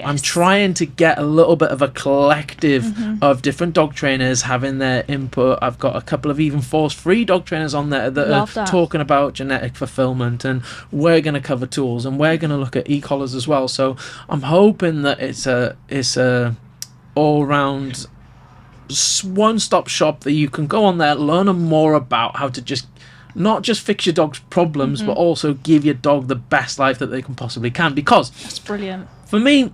I'm trying to get a little bit of a collective of different dog trainers having their input. I've got a couple of even force-free dog trainers on there that are talking about genetic fulfillment, and we're going to cover tools, and we're going to look at e-collars as well. So I'm hoping that it's a all-round one-stop shop that you can go on there, learn more about how to just not just fix your dog's problems, but also give your dog the best life that they can possibly can. Because that's brilliant. For me,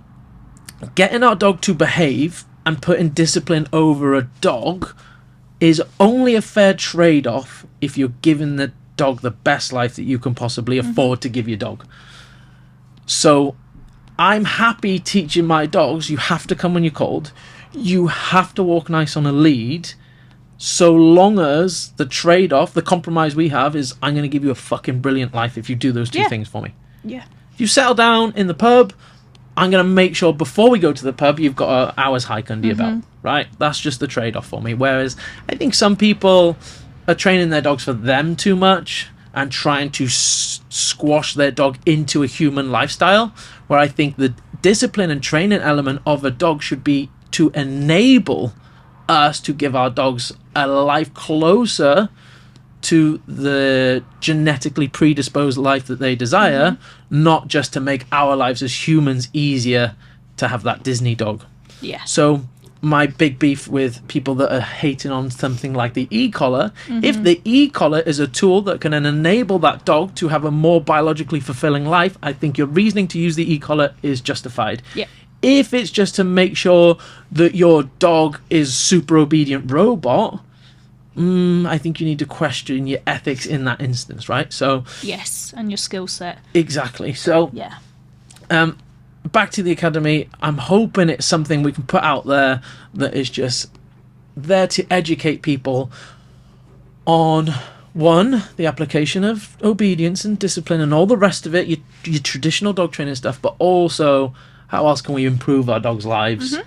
getting our dog to behave and putting discipline over a dog is only a fair trade-off if you're giving the dog the best life that you can possibly afford to give your dog. So I'm happy teaching my dogs, you have to come when you're cold, you have to walk nice on a lead, so long as the trade-off, the compromise we have is I'm going to give you a fucking brilliant life if you do those two things for me. Yeah. If you settle down in the pub, I'm going to make sure before we go to the pub, you've got an hour's hike under your belt, right? That's just the trade-off for me. Whereas I think some people are training their dogs for them too much and trying to squash their dog into a human lifestyle, where I think the discipline and training element of a dog should be to enable us to give our dogs a life closer to the genetically predisposed life that they desire, not just to make our lives as humans easier to have that Disney dog. Yeah. So my big beef with people that are hating on something like the e-collar, if the e-collar is a tool that can enable that dog to have a more biologically fulfilling life, I think your reasoning to use the e-collar is justified. Yeah. If it's just to make sure that your dog is super obedient robot, I think you need to question your ethics in that instance, right? So Yes, and your skill set. exactly. So Yeah. back to the academy. I'm hoping it's something we can put out there that is just there to educate people on, one, the application of obedience and discipline and all the rest of it, your traditional dog training stuff, but also how else can we improve our dogs' lives?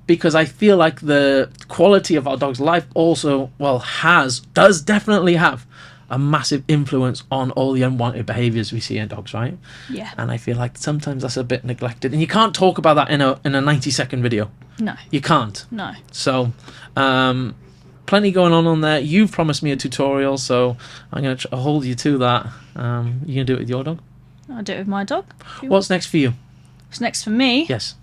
Because I feel like the quality of our dog's life also, does definitely have a massive influence on all the unwanted behaviours we see in dogs, right? Yeah. And I feel like sometimes that's a bit neglected. And you can't talk about that in a 90-second video. No. You can't. No. So, plenty going on there. You've promised me a tutorial, so I'm going to hold you to that. You going to do it with your dog? I'll do it with my dog. What's next for you? What's next for me? Yes.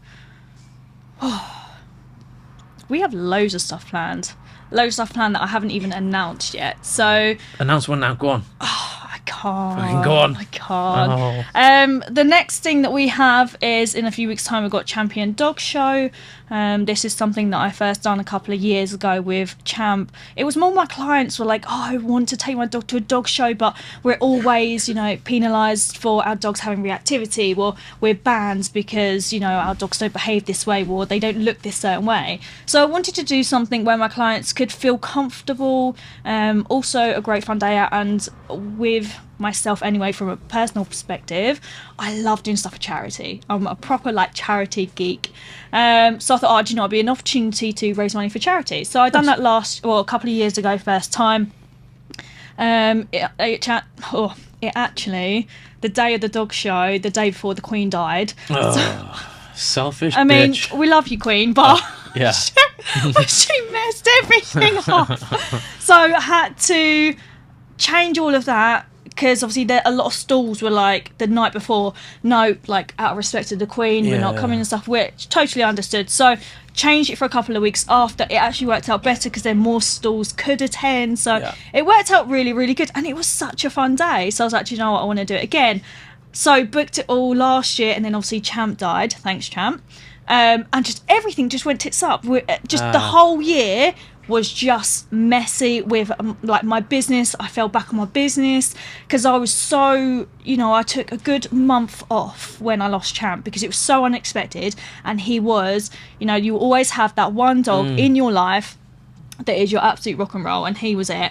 We have loads of stuff planned. Loads of stuff planned that I haven't even announced yet. So Announce one now. Go on. I can't. Fucking go on. I can't. Oh. The next thing that we have is in a few weeks' time we've got Champion Dog Show. This is something that I first done a couple of years ago with Champ. It was more my clients were like, I want to take my dog to a dog show, but we're always, penalised for our dogs having reactivity, or we're banned because, our dogs don't behave this way, or they don't look this certain way. So I wanted to do something where my clients could feel comfortable, also a great fun day out, and with myself anyway, from a personal perspective, I love doing stuff for charity. I'm a proper charity geek. So I thought, do you know, it'd be an opportunity to raise money for charity. So I done that a couple of years ago, first time. It actually, the day of the dog show, the day before the Queen died. Selfish I mean, bitch. we love you, Queen, but Yeah. she messed everything up. So I had to change all of that, because obviously a lot of stalls were the night before, no, out of respect to the Queen, we're not coming and stuff, which totally understood. So changed it for a couple of weeks after. It actually worked out better because then more stalls could attend. So it worked out really, really good. And it was such a fun day. So I was like, you know what, I want to do it again. So booked it all last year, and then obviously Champ died. Thanks, Champ. And just everything just went tits up. The whole year was just messy with my business. I fell back on my business because I was so, I took a good month off when I lost Champ because it was so unexpected. And he was, you always have that one dog in your life that is your absolute rock and roll, and he was it.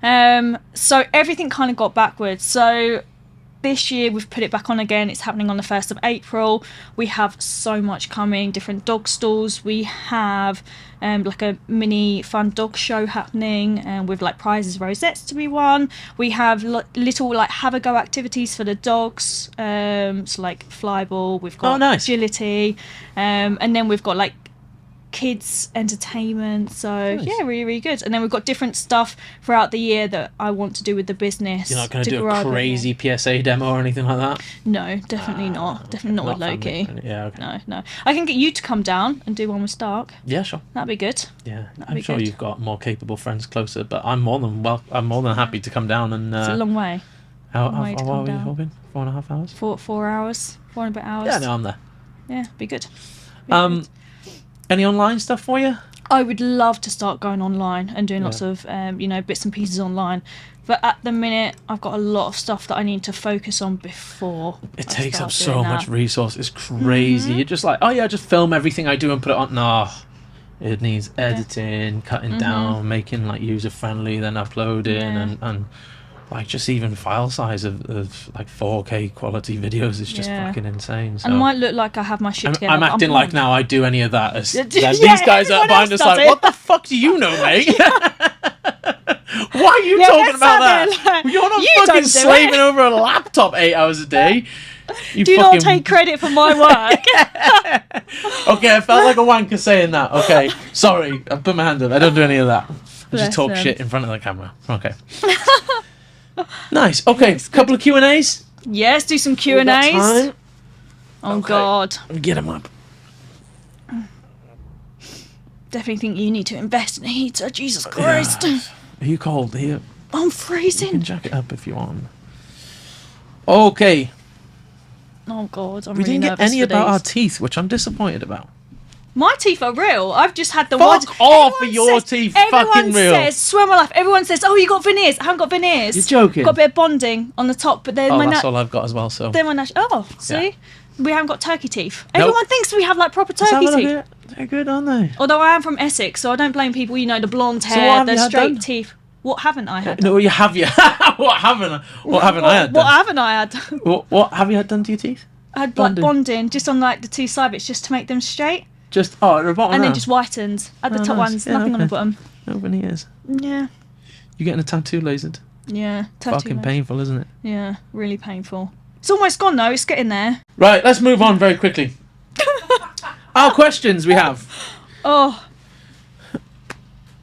So everything kind of got backwards. So this year we've put it back on again. It's happening on the 1st of April. We have so much coming, different dog stalls. We have a mini fun dog show happening with prizes, rosettes to be won. We have little have a go activities for the dogs, so flyball, we've got agility, and then we've got kids entertainment. So nice. Yeah, really, really good. And then we've got different stuff throughout the year that I want to do with the business. You're not going to do a crazy PSA demo or anything like that? No, definitely not. Definitely not with Loki. Yeah, okay. No. I can get you to come down and do one with Stark. Yeah, sure. That'd be good. Yeah, I'm sure you've got more capable friends closer, but I'm more than happy to come down and. It's a long way. How long are we talking? 4.5 hours? 4 hours. 4 and a bit hours. Yeah, no, I'm there. Yeah, be good. Any online stuff for you? I would love to start going online and doing lots of, bits and pieces online. But at the minute, I've got a lot of stuff that I need to focus on before. It takes up so much resource. It's crazy. You're just like, oh yeah, just film everything I do and put it on. No, it needs editing, cutting down, making like user friendly, then uploading, and like just even file size of like 4K quality videos is just fucking insane. So. And it might look like I have my shit together. I'm acting like now I do any of that. As these guys are behind us like, what the fuck do you know, mate? Why are you talking about that? Like, you're not fucking slaving over a laptop 8 hours a day. Do not take credit for my work. Okay, I felt like a wanker saying that. Okay, sorry, I put my hand up. I don't do any of that. I just talk shit in front of the camera. Okay. Nice. Okay, couple of Q&As. Yes, do some Q&As. Oh God. Get them up. Definitely think you need to invest in a heater. Jesus Christ. Yeah. Are you cold here? I'm freezing. You can jack it up if you want. Okay. Oh God, I'm we really didn't nervous get any for about these. our teeth, which I'm disappointed about. My teeth are real. I've just had the Fuck off for your teeth, fucking real. Everyone says, swear my life, everyone says, oh, you got veneers. I haven't got veneers. You're joking. Got a bit of bonding on the top, but then that's all I've got as well, so. Then when see? Yeah. We haven't got turkey teeth. Nope. Everyone thinks we have like proper turkey teeth. They're good, aren't they? Although I am from Essex, so I don't blame people, the blonde So hair, what have the you had straight done? teeth. What haven't I had? No, you have you. What haven't I had? What haven't I had? What have you had done to your teeth? I had like bonding just on like the two side bits just to make them straight. Just at the bottom. And then just whitens. At the top nice. ones, nothing on the bottom. No veneers. Yeah. You're getting a tattoo lasered. Yeah. Fucking painful, isn't it? Yeah, really painful. It's almost gone though, it's getting there. Right, let's move on very quickly. Our questions we have. Oh.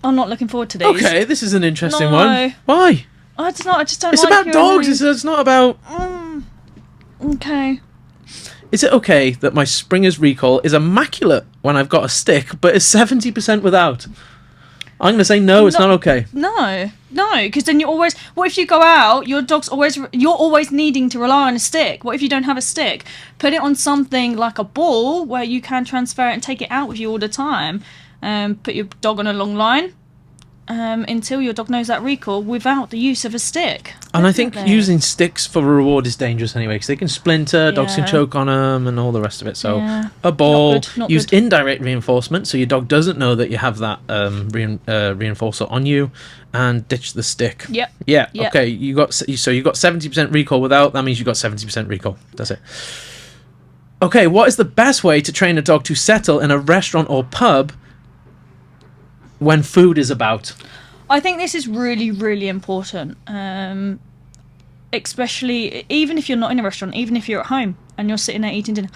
I'm not looking forward to these. Okay, this is an interesting one. Why? I just don't It's like about dogs, it's not about... Okay. Is it okay that my Springer's recall is immaculate when I've got a stick, but is 70% without? I'm going to say no, it's not okay. No, because then you're always... What if you go out, you're always needing to rely on a stick. What if you don't have a stick? Put it on something like a ball where you can transfer it and take it out with you all the time. Put your dog on a long line until your dog knows that recall without the use of a stick. And I think using sticks for a reward is dangerous anyway, because they can splinter, dogs can choke on them, and all the rest of it. So a ball, use indirect reinforcement, so your dog doesn't know that you have that reinforcer on you, and ditch the stick. Yep. Yeah. Okay. You got 70% recall without. That means you got 70% recall. That's it. Okay. What is the best way to train a dog to settle in a restaurant or pub when food is about? I think this is really, really important. Especially, even if you're not in a restaurant, even if you're at home and you're sitting there eating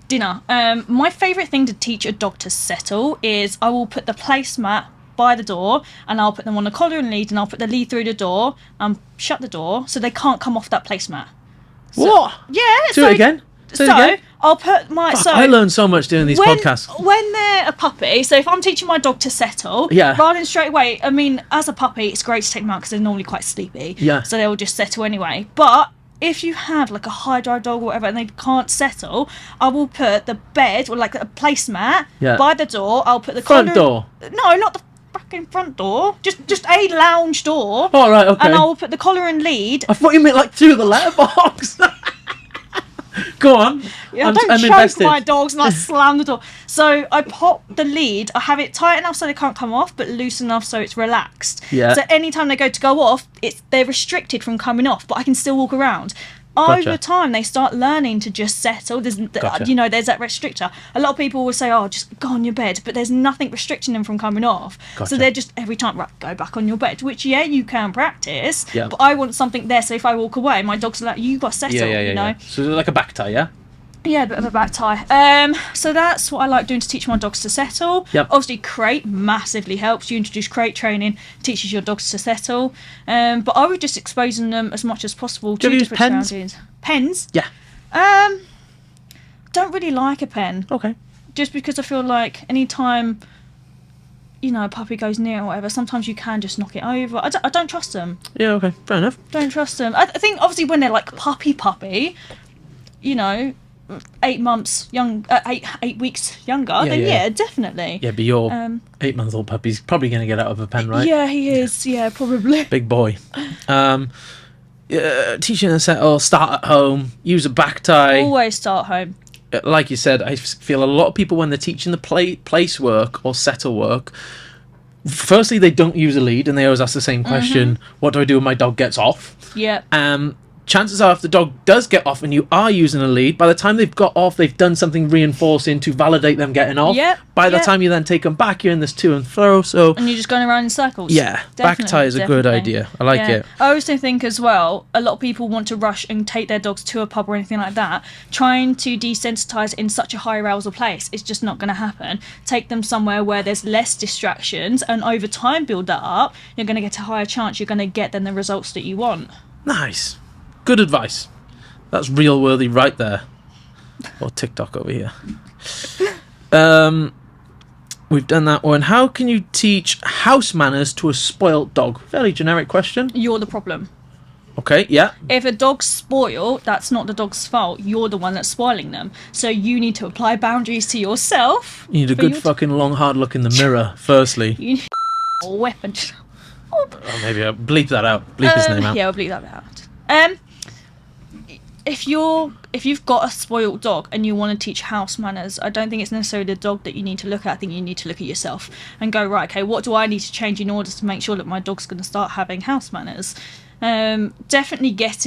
dinner. My favourite thing to teach a dog to settle is I will put the placemat by the door and I'll put them on the collar and lead and I'll put the lead through the door and shut the door so they can't come off that placemat. What? Yeah. Do it again. Say it again. I'll put my... I learned so much doing these podcasts. When they're a puppy, so if I'm teaching my dog to settle, rather than straight away, I mean, as a puppy, it's great to take them out because they're normally quite sleepy. Yeah. So they'll just settle anyway. But if you have like a high drive dog or whatever and they can't settle, I will put the bed or like a placemat by the door. I'll put the front door. No, not the fucking front door. Just a lounge door. Oh, right, okay. And I will put the collar and lead. I thought you meant like through the letterbox. Go on. Yeah, I don't choke my dogs and I slam the door. So I pop the lead. I have it tight enough so they can't come off, but loose enough so it's relaxed. Yeah. So anytime they go off, they're restricted from coming off, but I can still walk around. Over time, they start learning to just settle. There's that restrictor. A lot of people will say, "Oh, just go on your bed," but there's nothing restricting them from coming off. So they're just every time, right, go back on your bed. Which you can practice. Yeah. But I want something there, so if I walk away, my dog's like, "You got to settle." You know. So like a back tie, yeah. Yeah, a bit of a back tie. So that's what I like doing to teach my dogs to settle. Yep. Obviously, crate massively helps. You introduce crate training, teaches your dogs to settle. But I would just exposing them as much as possible to different surroundings. Pens? Yeah. Don't really like a pen. Okay. Just because I feel like anytime, a puppy goes near or whatever, sometimes you can just knock it over. I don't trust them. Yeah, okay. Fair enough. Don't trust them. I think, obviously, when they're like puppy, 8 months young, 8 weeks younger, then yeah. definitely. Yeah, but your 8-month-old puppy's probably going to get out of a pen, right? Yeah, he is. Yeah, probably. Big boy. Teaching a settle, start at home, use a back tie. Always start home. Like you said, I feel a lot of people when they're teaching the place work or settle work, firstly, they don't use a lead and they always ask the same question, what do I do when my dog gets off? Yeah. Chances are if the dog does get off and you are using a lead, by the time they've got off, they've done something reinforcing to validate them getting off. Yep, By the time you then take them back, you're in this to and fro. So and you're just going around in circles. Yeah, back tie is a good idea. I like it. I also think as well, a lot of people want to rush and take their dogs to a pub or anything like that. Trying to desensitize in such a high arousal place is just not going to happen. Take them somewhere where there's less distractions, and over time build that up. You're going to get a higher chance you're going to get than the results that you want. Nice. Good advice. That's real worthy right there. Or TikTok over here. We've done that one. How can you teach house manners to a spoilt dog? Fairly generic question. You're the problem. Okay, yeah. If a dog's spoiled, that's not the dog's fault. You're the one that's spoiling them. So you need to apply boundaries to yourself. You need a good fucking long hard look in the mirror, firstly. You need a weapon. Oh, maybe I'll bleep that out. Bleep his name out. Yeah, I'll bleep that out. If you've got a spoiled dog and you want to teach house manners, I don't think it's necessarily the dog that you need to look at. I think you need to look at yourself and go, right, okay, what do I need to change in order to make sure that my dog's going to start having house manners? Definitely get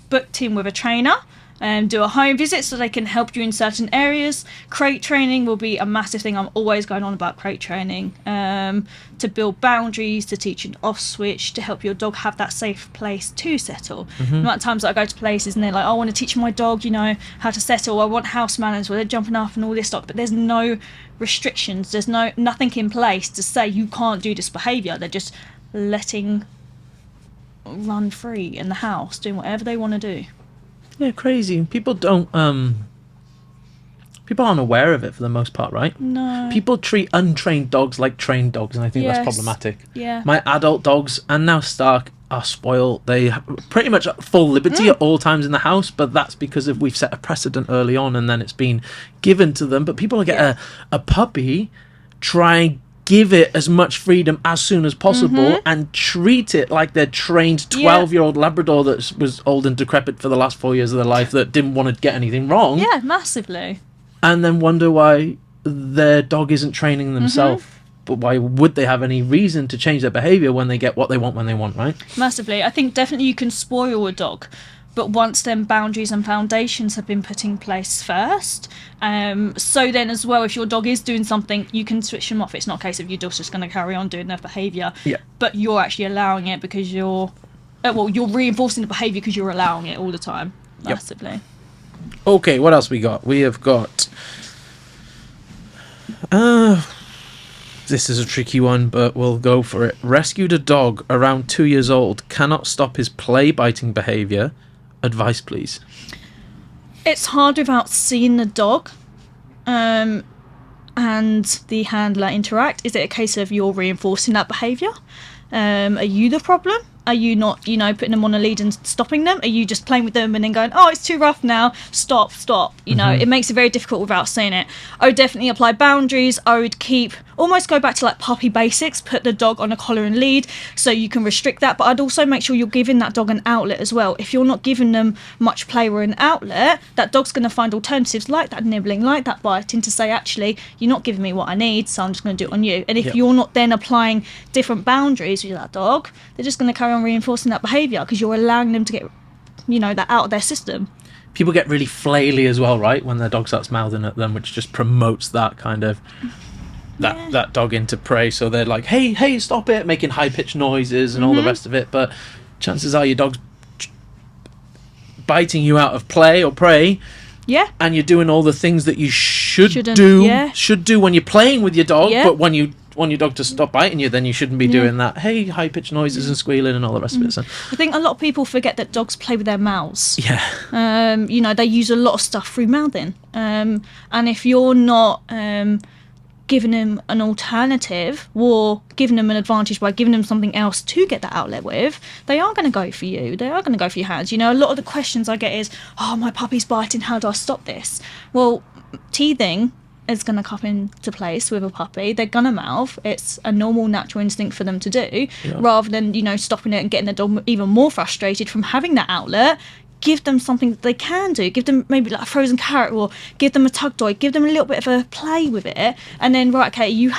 booked in with a trainer. Do a home visit so they can help you in certain areas. Crate training will be a massive thing. I'm always going on about crate training, to build boundaries, to teach an off switch, to help your dog have that safe place to settle. The amount of times that I go to places and they're like, I want to teach my dog, how to settle. I want house manners where they're jumping up and all this stuff, but there's no restrictions. There's nothing in place to say you can't do this behaviour. They're just letting run free in the house, doing whatever they want to do. Yeah, crazy. People aren't aware of it for the most part, right? No. People treat untrained dogs like trained dogs, and I think that's Yes. problematic. Yeah. My adult dogs, and now Stark, are spoiled. They have pretty much full liberty at all times in the house, but that's because we've set a precedent early on, and then it's been given to them. But people get a puppy, try and give it as much freedom as soon as possible and treat it like their trained 12-year-old Labrador that was old and decrepit for the last 4 years of their life that didn't want to get anything wrong. Yeah, massively. And then wonder why their dog isn't training themselves. But why would they have any reason to change their behaviour when they get what they want when they want, right? Massively. I think definitely you can spoil a dog, but once then boundaries and foundations have been put in place first. So then as well, if your dog is doing something, you can switch them off. It's not a case of your dog's just going to carry on doing their behaviour, but you're actually allowing it because you're reinforcing the behaviour because you're allowing it all the time. Massively. Okay, what else we got? We have got... this is a tricky one, but we'll go for it. Rescued a dog around 2 years old. Cannot stop his play biting behaviour. Advice, please. It's hard without seeing the dog and the handler interact. Is it a case of you're reinforcing that behaviour? Are you the problem? Are you not, putting them on a lead and stopping them? Are you just playing with them and then going, oh, it's too rough now, stop. It makes it very difficult without seeing it. I would definitely apply boundaries. I would almost go back to like puppy basics, put the dog on a collar and lead so you can restrict that. But I'd also make sure you're giving that dog an outlet as well. If you're not giving them much play or an outlet, that dog's going to find alternatives like that nibbling, like that biting to say, actually, you're not giving me what I need, so I'm just going to do it on you. And if you're not then applying different boundaries with that dog, they're just going to carry on reinforcing that behaviour because you're allowing them to get, that out of their system. People get really flaily as well, right, when their dog starts mouthing at them, which just promotes that kind of that dog into prey. So they're like, hey, stop it, making high-pitched noises and all the rest of it. But chances are your dog's biting you out of play or prey. Yeah. And you're doing all the things that you should do when you're playing with your dog. But when you want your dog to stop biting you, then you shouldn't be doing that. Hey, high-pitched noises and squealing and all the rest of it. So I think a lot of people forget that dogs play with their mouths. Yeah. They use a lot of stuff through mouthing. And if you're not giving them an alternative or giving them an advantage by giving them something else to get that outlet with, they are going to go for you. They are going to go for your hands. You know, a lot of the questions I get is, oh, my puppy's biting, how do I stop this? Well, teething is going to come into place with a puppy. They're going to mouth. It's a normal, natural instinct for them to do, rather than, you know, stopping it and getting the dog even more frustrated from having that outlet. Give them something that they can do. Give them maybe like a frozen carrot, or give them a tug toy. Give them a little bit of a play with it. And then, right, okay, are you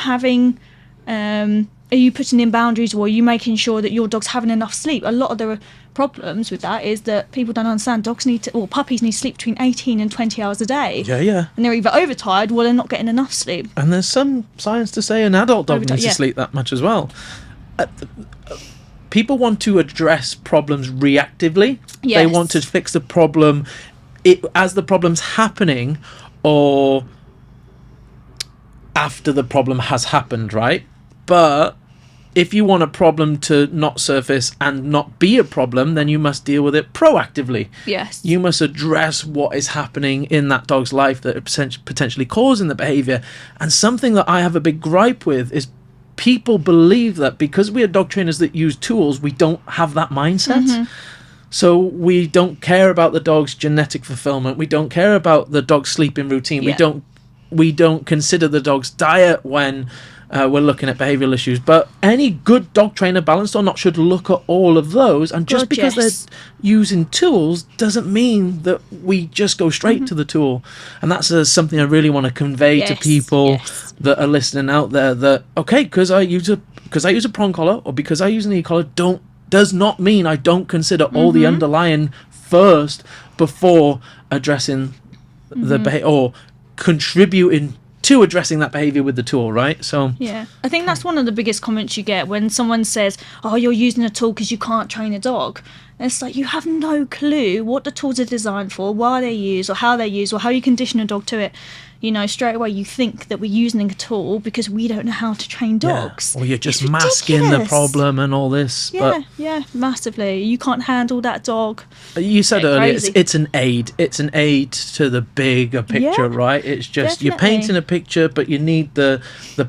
putting in boundaries, or are you making sure that your dog's having enough sleep? A lot of the problems with that is that people don't understand puppies need to sleep between 18 and 20 hours a day. Yeah. And they're either overtired or they're not getting enough sleep. And there's some science to say an adult dog needs to sleep that much as well. People want to address problems reactively. Yes. They want to fix the problem as the problem's happening, or after the problem has happened, right? But if you want a problem to not surface and not be a problem, then you must deal with it proactively. Yes. You must address what is happening in that dog's life that is potentially causing the behavior. And something that I have a big gripe with is people believe that because we are dog trainers that use tools, we don't have that mindset. Mm-hmm. So we don't care about the dog's genetic fulfillment. We don't care about the dog's sleeping routine. Yeah. We don't consider the dog's diet when we're looking at behavioural issues. But any good dog trainer, balanced or not, should look at all of those. And just because they're using tools doesn't mean that we just go straight to the tool. And that's something I really want to convey to people that are listening out there. That okay, because I use a prong collar or because I use an e-collar does not mean I don't consider all the underlying first before addressing the behavior or contributing to addressing that behavior with the tool, right? So yeah, I think that's one of the biggest comments you get when someone says, oh, you're using a tool because you can't train a dog. And it's like, you have no clue what the tools are designed for, why they're used, or how they're used, or how you condition a dog to it. You know, straight away you think that we're using a tool because we don't know how to train dogs. Or you're just masking the problem and all this. Yeah, massively. You can't handle that dog. You said earlier, it's an aid. It's an aid to the bigger picture, right? It's just, you're painting a picture, but you need the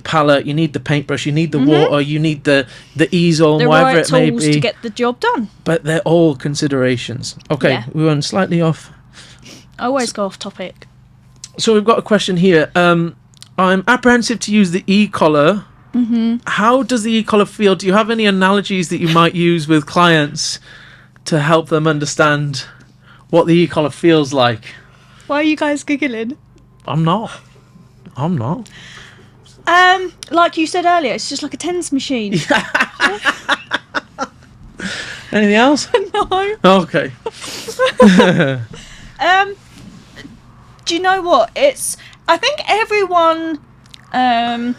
palette, you need the paintbrush, you need the water, you need the easel, whatever it may be. The right tools to get the job done. But they're all considerations. Okay, we went slightly off. I always go off topic. So we've got a question here. I'm apprehensive to use the e-collar. Mm-hmm. How does the e-collar feel? Do you have any analogies that you might use with clients to help them understand what the e-collar feels like? Why are you guys giggling? I'm not. Like you said earlier, it's just like a tennis machine. Anything else? No. Okay. Do you know what? I think everyone has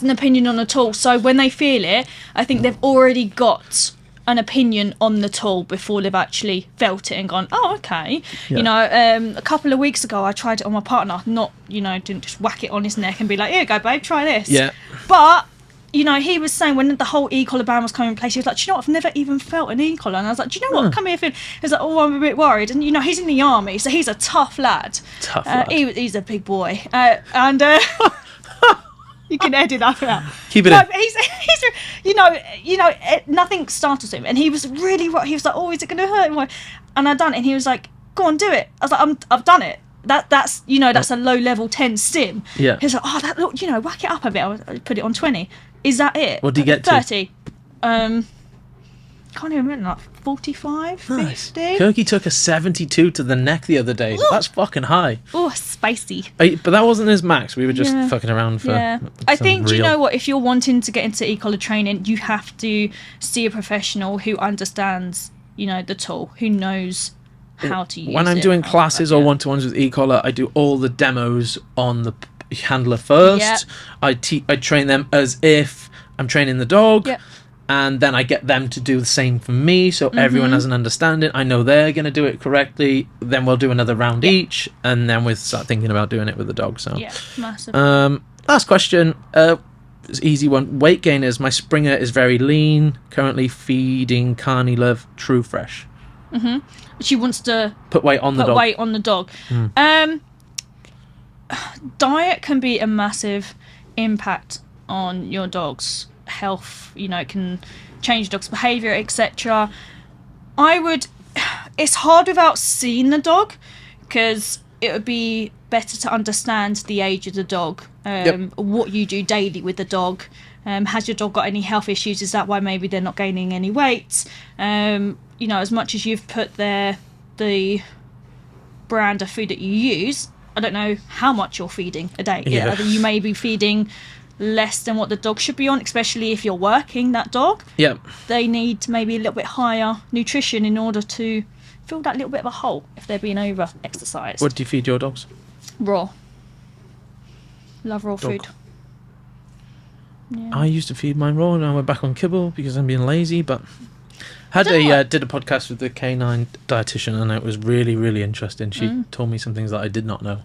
an opinion on a tool. So when they feel it, I think they've already got an opinion on the tool before they've actually felt it and gone, oh, okay. Yeah. You know, a couple of weeks ago, I tried it on my partner. Didn't just whack it on his neck and be like, here you go, babe, try this. Yeah. But you know, he was saying when the whole e-collar ban was coming in place, he was like, do you know what, I've never even felt an e-collar. And I was like, do you know what, come here, Finn. He was like, oh, I'm a bit worried. And, you know, he's in the army, so he's a tough lad. He's a big boy. You can edit that out. Keep it in. He's nothing startles him. And he was really worried. He was like, oh, is it going to hurt him? And I done it. And he was like, go on, do it. I was like, I've done it. That's a low level 10 stim. Yeah. He was like, oh, that look, whack it up a bit. I put it on 20. Is that it? What did you get 30. To? Can't even remember, like 45, nice. 50. Kirky took a 72 to the neck the other day. Ooh. That's fucking high. Oh, spicy. But that wasn't his max. We were just fucking around for. Yeah. I think, do you know what? If you're wanting to get into e-collar training, you have to see a professional who understands, the tool, who knows how to use it. When I'm doing classes or one-to-ones with e-collar, I do all the demos on the handler first. I train them as if I'm training the dog, and then I get them to do the same for me, so everyone has an understanding. I know they're going to do it correctly. Then we'll do another round each, and then we'll start thinking about doing it with the dog. So massive. Last question. It's an easy one. Weight gainers. My Springer is very lean. Currently feeding Carney Love True Fresh. She wants to put weight on the dog. diet can be a massive impact on your dog's health. You know, it can change your dog's behaviour, etc. It's hard without seeing the dog, because it would be better to understand the age of the dog, what you do daily with the dog. Has your dog got any health issues? Is that why maybe they're not gaining any weight? You know, as much as you've put there the brand of food that you use, I don't know how much you're feeding a day. Yeah. You may be feeding less than what the dog should be on, especially if you're working that dog. Yeah. They need maybe a little bit higher nutrition in order to fill that little bit of a hole if they're being over exercised. What do you feed your dogs? Raw. Love raw food. Yeah. I used to feed mine raw, and I went back on kibble because I'm being lazy. But did a podcast with the canine dietitian, and it was really, really interesting. She told me some things that I did not know.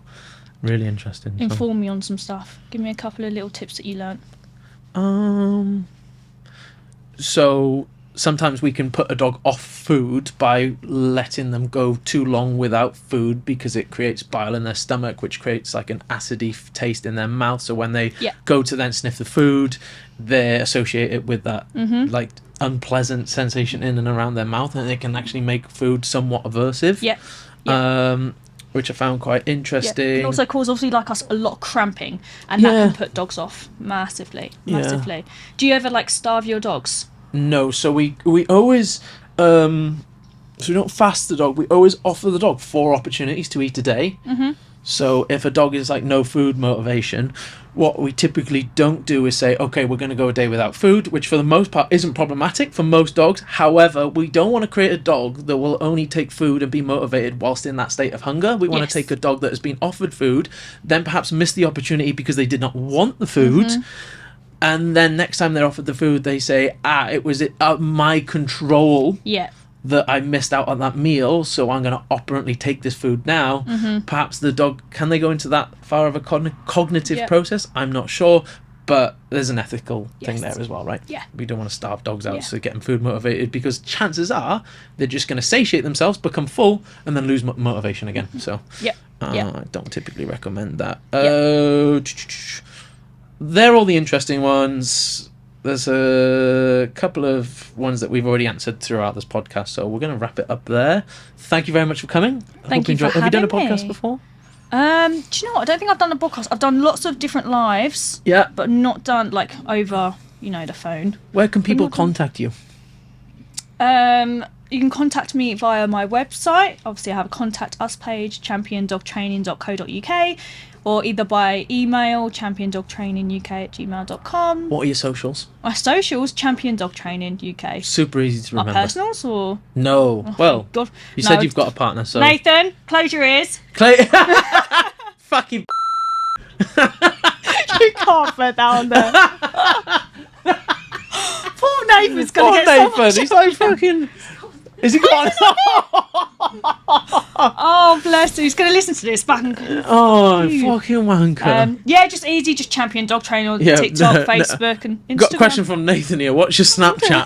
Really interesting. Inform me on some stuff. Give me a couple of little tips that you learnt. So sometimes we can put a dog off food by letting them go too long without food, because it creates bile in their stomach, which creates like an acidy taste in their mouth. So when they go to then sniff the food, they associate it with that like unpleasant sensation in and around their mouth, and it can actually make food somewhat aversive. Which I found quite interesting. It can also cause, obviously, like us, a lot of cramping, and that can put dogs off massively. Do you ever like starve your dogs? No, so we always so we don't fast the dog. We always offer the dog 4 opportunities to eat a day. So if a dog is like no food motivation, what we typically don't do is say, okay, we're going to go a day without food, which for the most part isn't problematic for most dogs. However, we don't want to create a dog that will only take food and be motivated whilst in that state of hunger. We want to take a dog that has been offered food, then perhaps miss the opportunity because they did not want the food. And then next time they're offered the food, they say, it was my control that I missed out on that meal, so I'm going to operantly take this food now. Perhaps the dog, can they go into that far of a cognitive process? I'm not sure, but there's an ethical thing there as well, right? We don't want to starve dogs out, so get them food motivated, because chances are they're just going to satiate themselves, become full, and then lose motivation again. So I don't typically recommend that. They're all the interesting ones. There's a couple of ones that we've already answered throughout this podcast, so we're going to wrap it up there. Thank you very much for coming. Thank you for having me. Have you done a podcast before? Do you know what? I don't think I've done a podcast. I've done lots of different lives, but not done like over, the phone. Where can people contact you? You can contact me via my website. Obviously, I have a contact us page, championdogtraining.co.uk, or either by email, championdogtraininguk@gmail.com. What are your socials? My socials, Champion Dog Training UK. Super easy to remember. My personals or? No. Oh, God. You said you've got a partner, so... Nathan, close your ears. Fucking... You can't put that on there. Poor Nathan's going to get so much. He's like fucking... Is he gone? Oh, bless him. He's going to listen to this back and... Oh, fucking wanker. Just easy. Just Champion Dog Trainer on TikTok, Facebook and Instagram. Got a question from Nathan here. What's your Snapchat?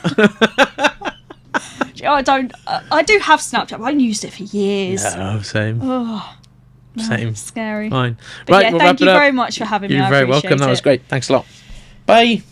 I do have Snapchat, but I haven't used it for years. No, same. Oh, same. Scary. Fine. But right, we'll thank you very much for having me. You're very welcome. That was great. Thanks a lot. Bye.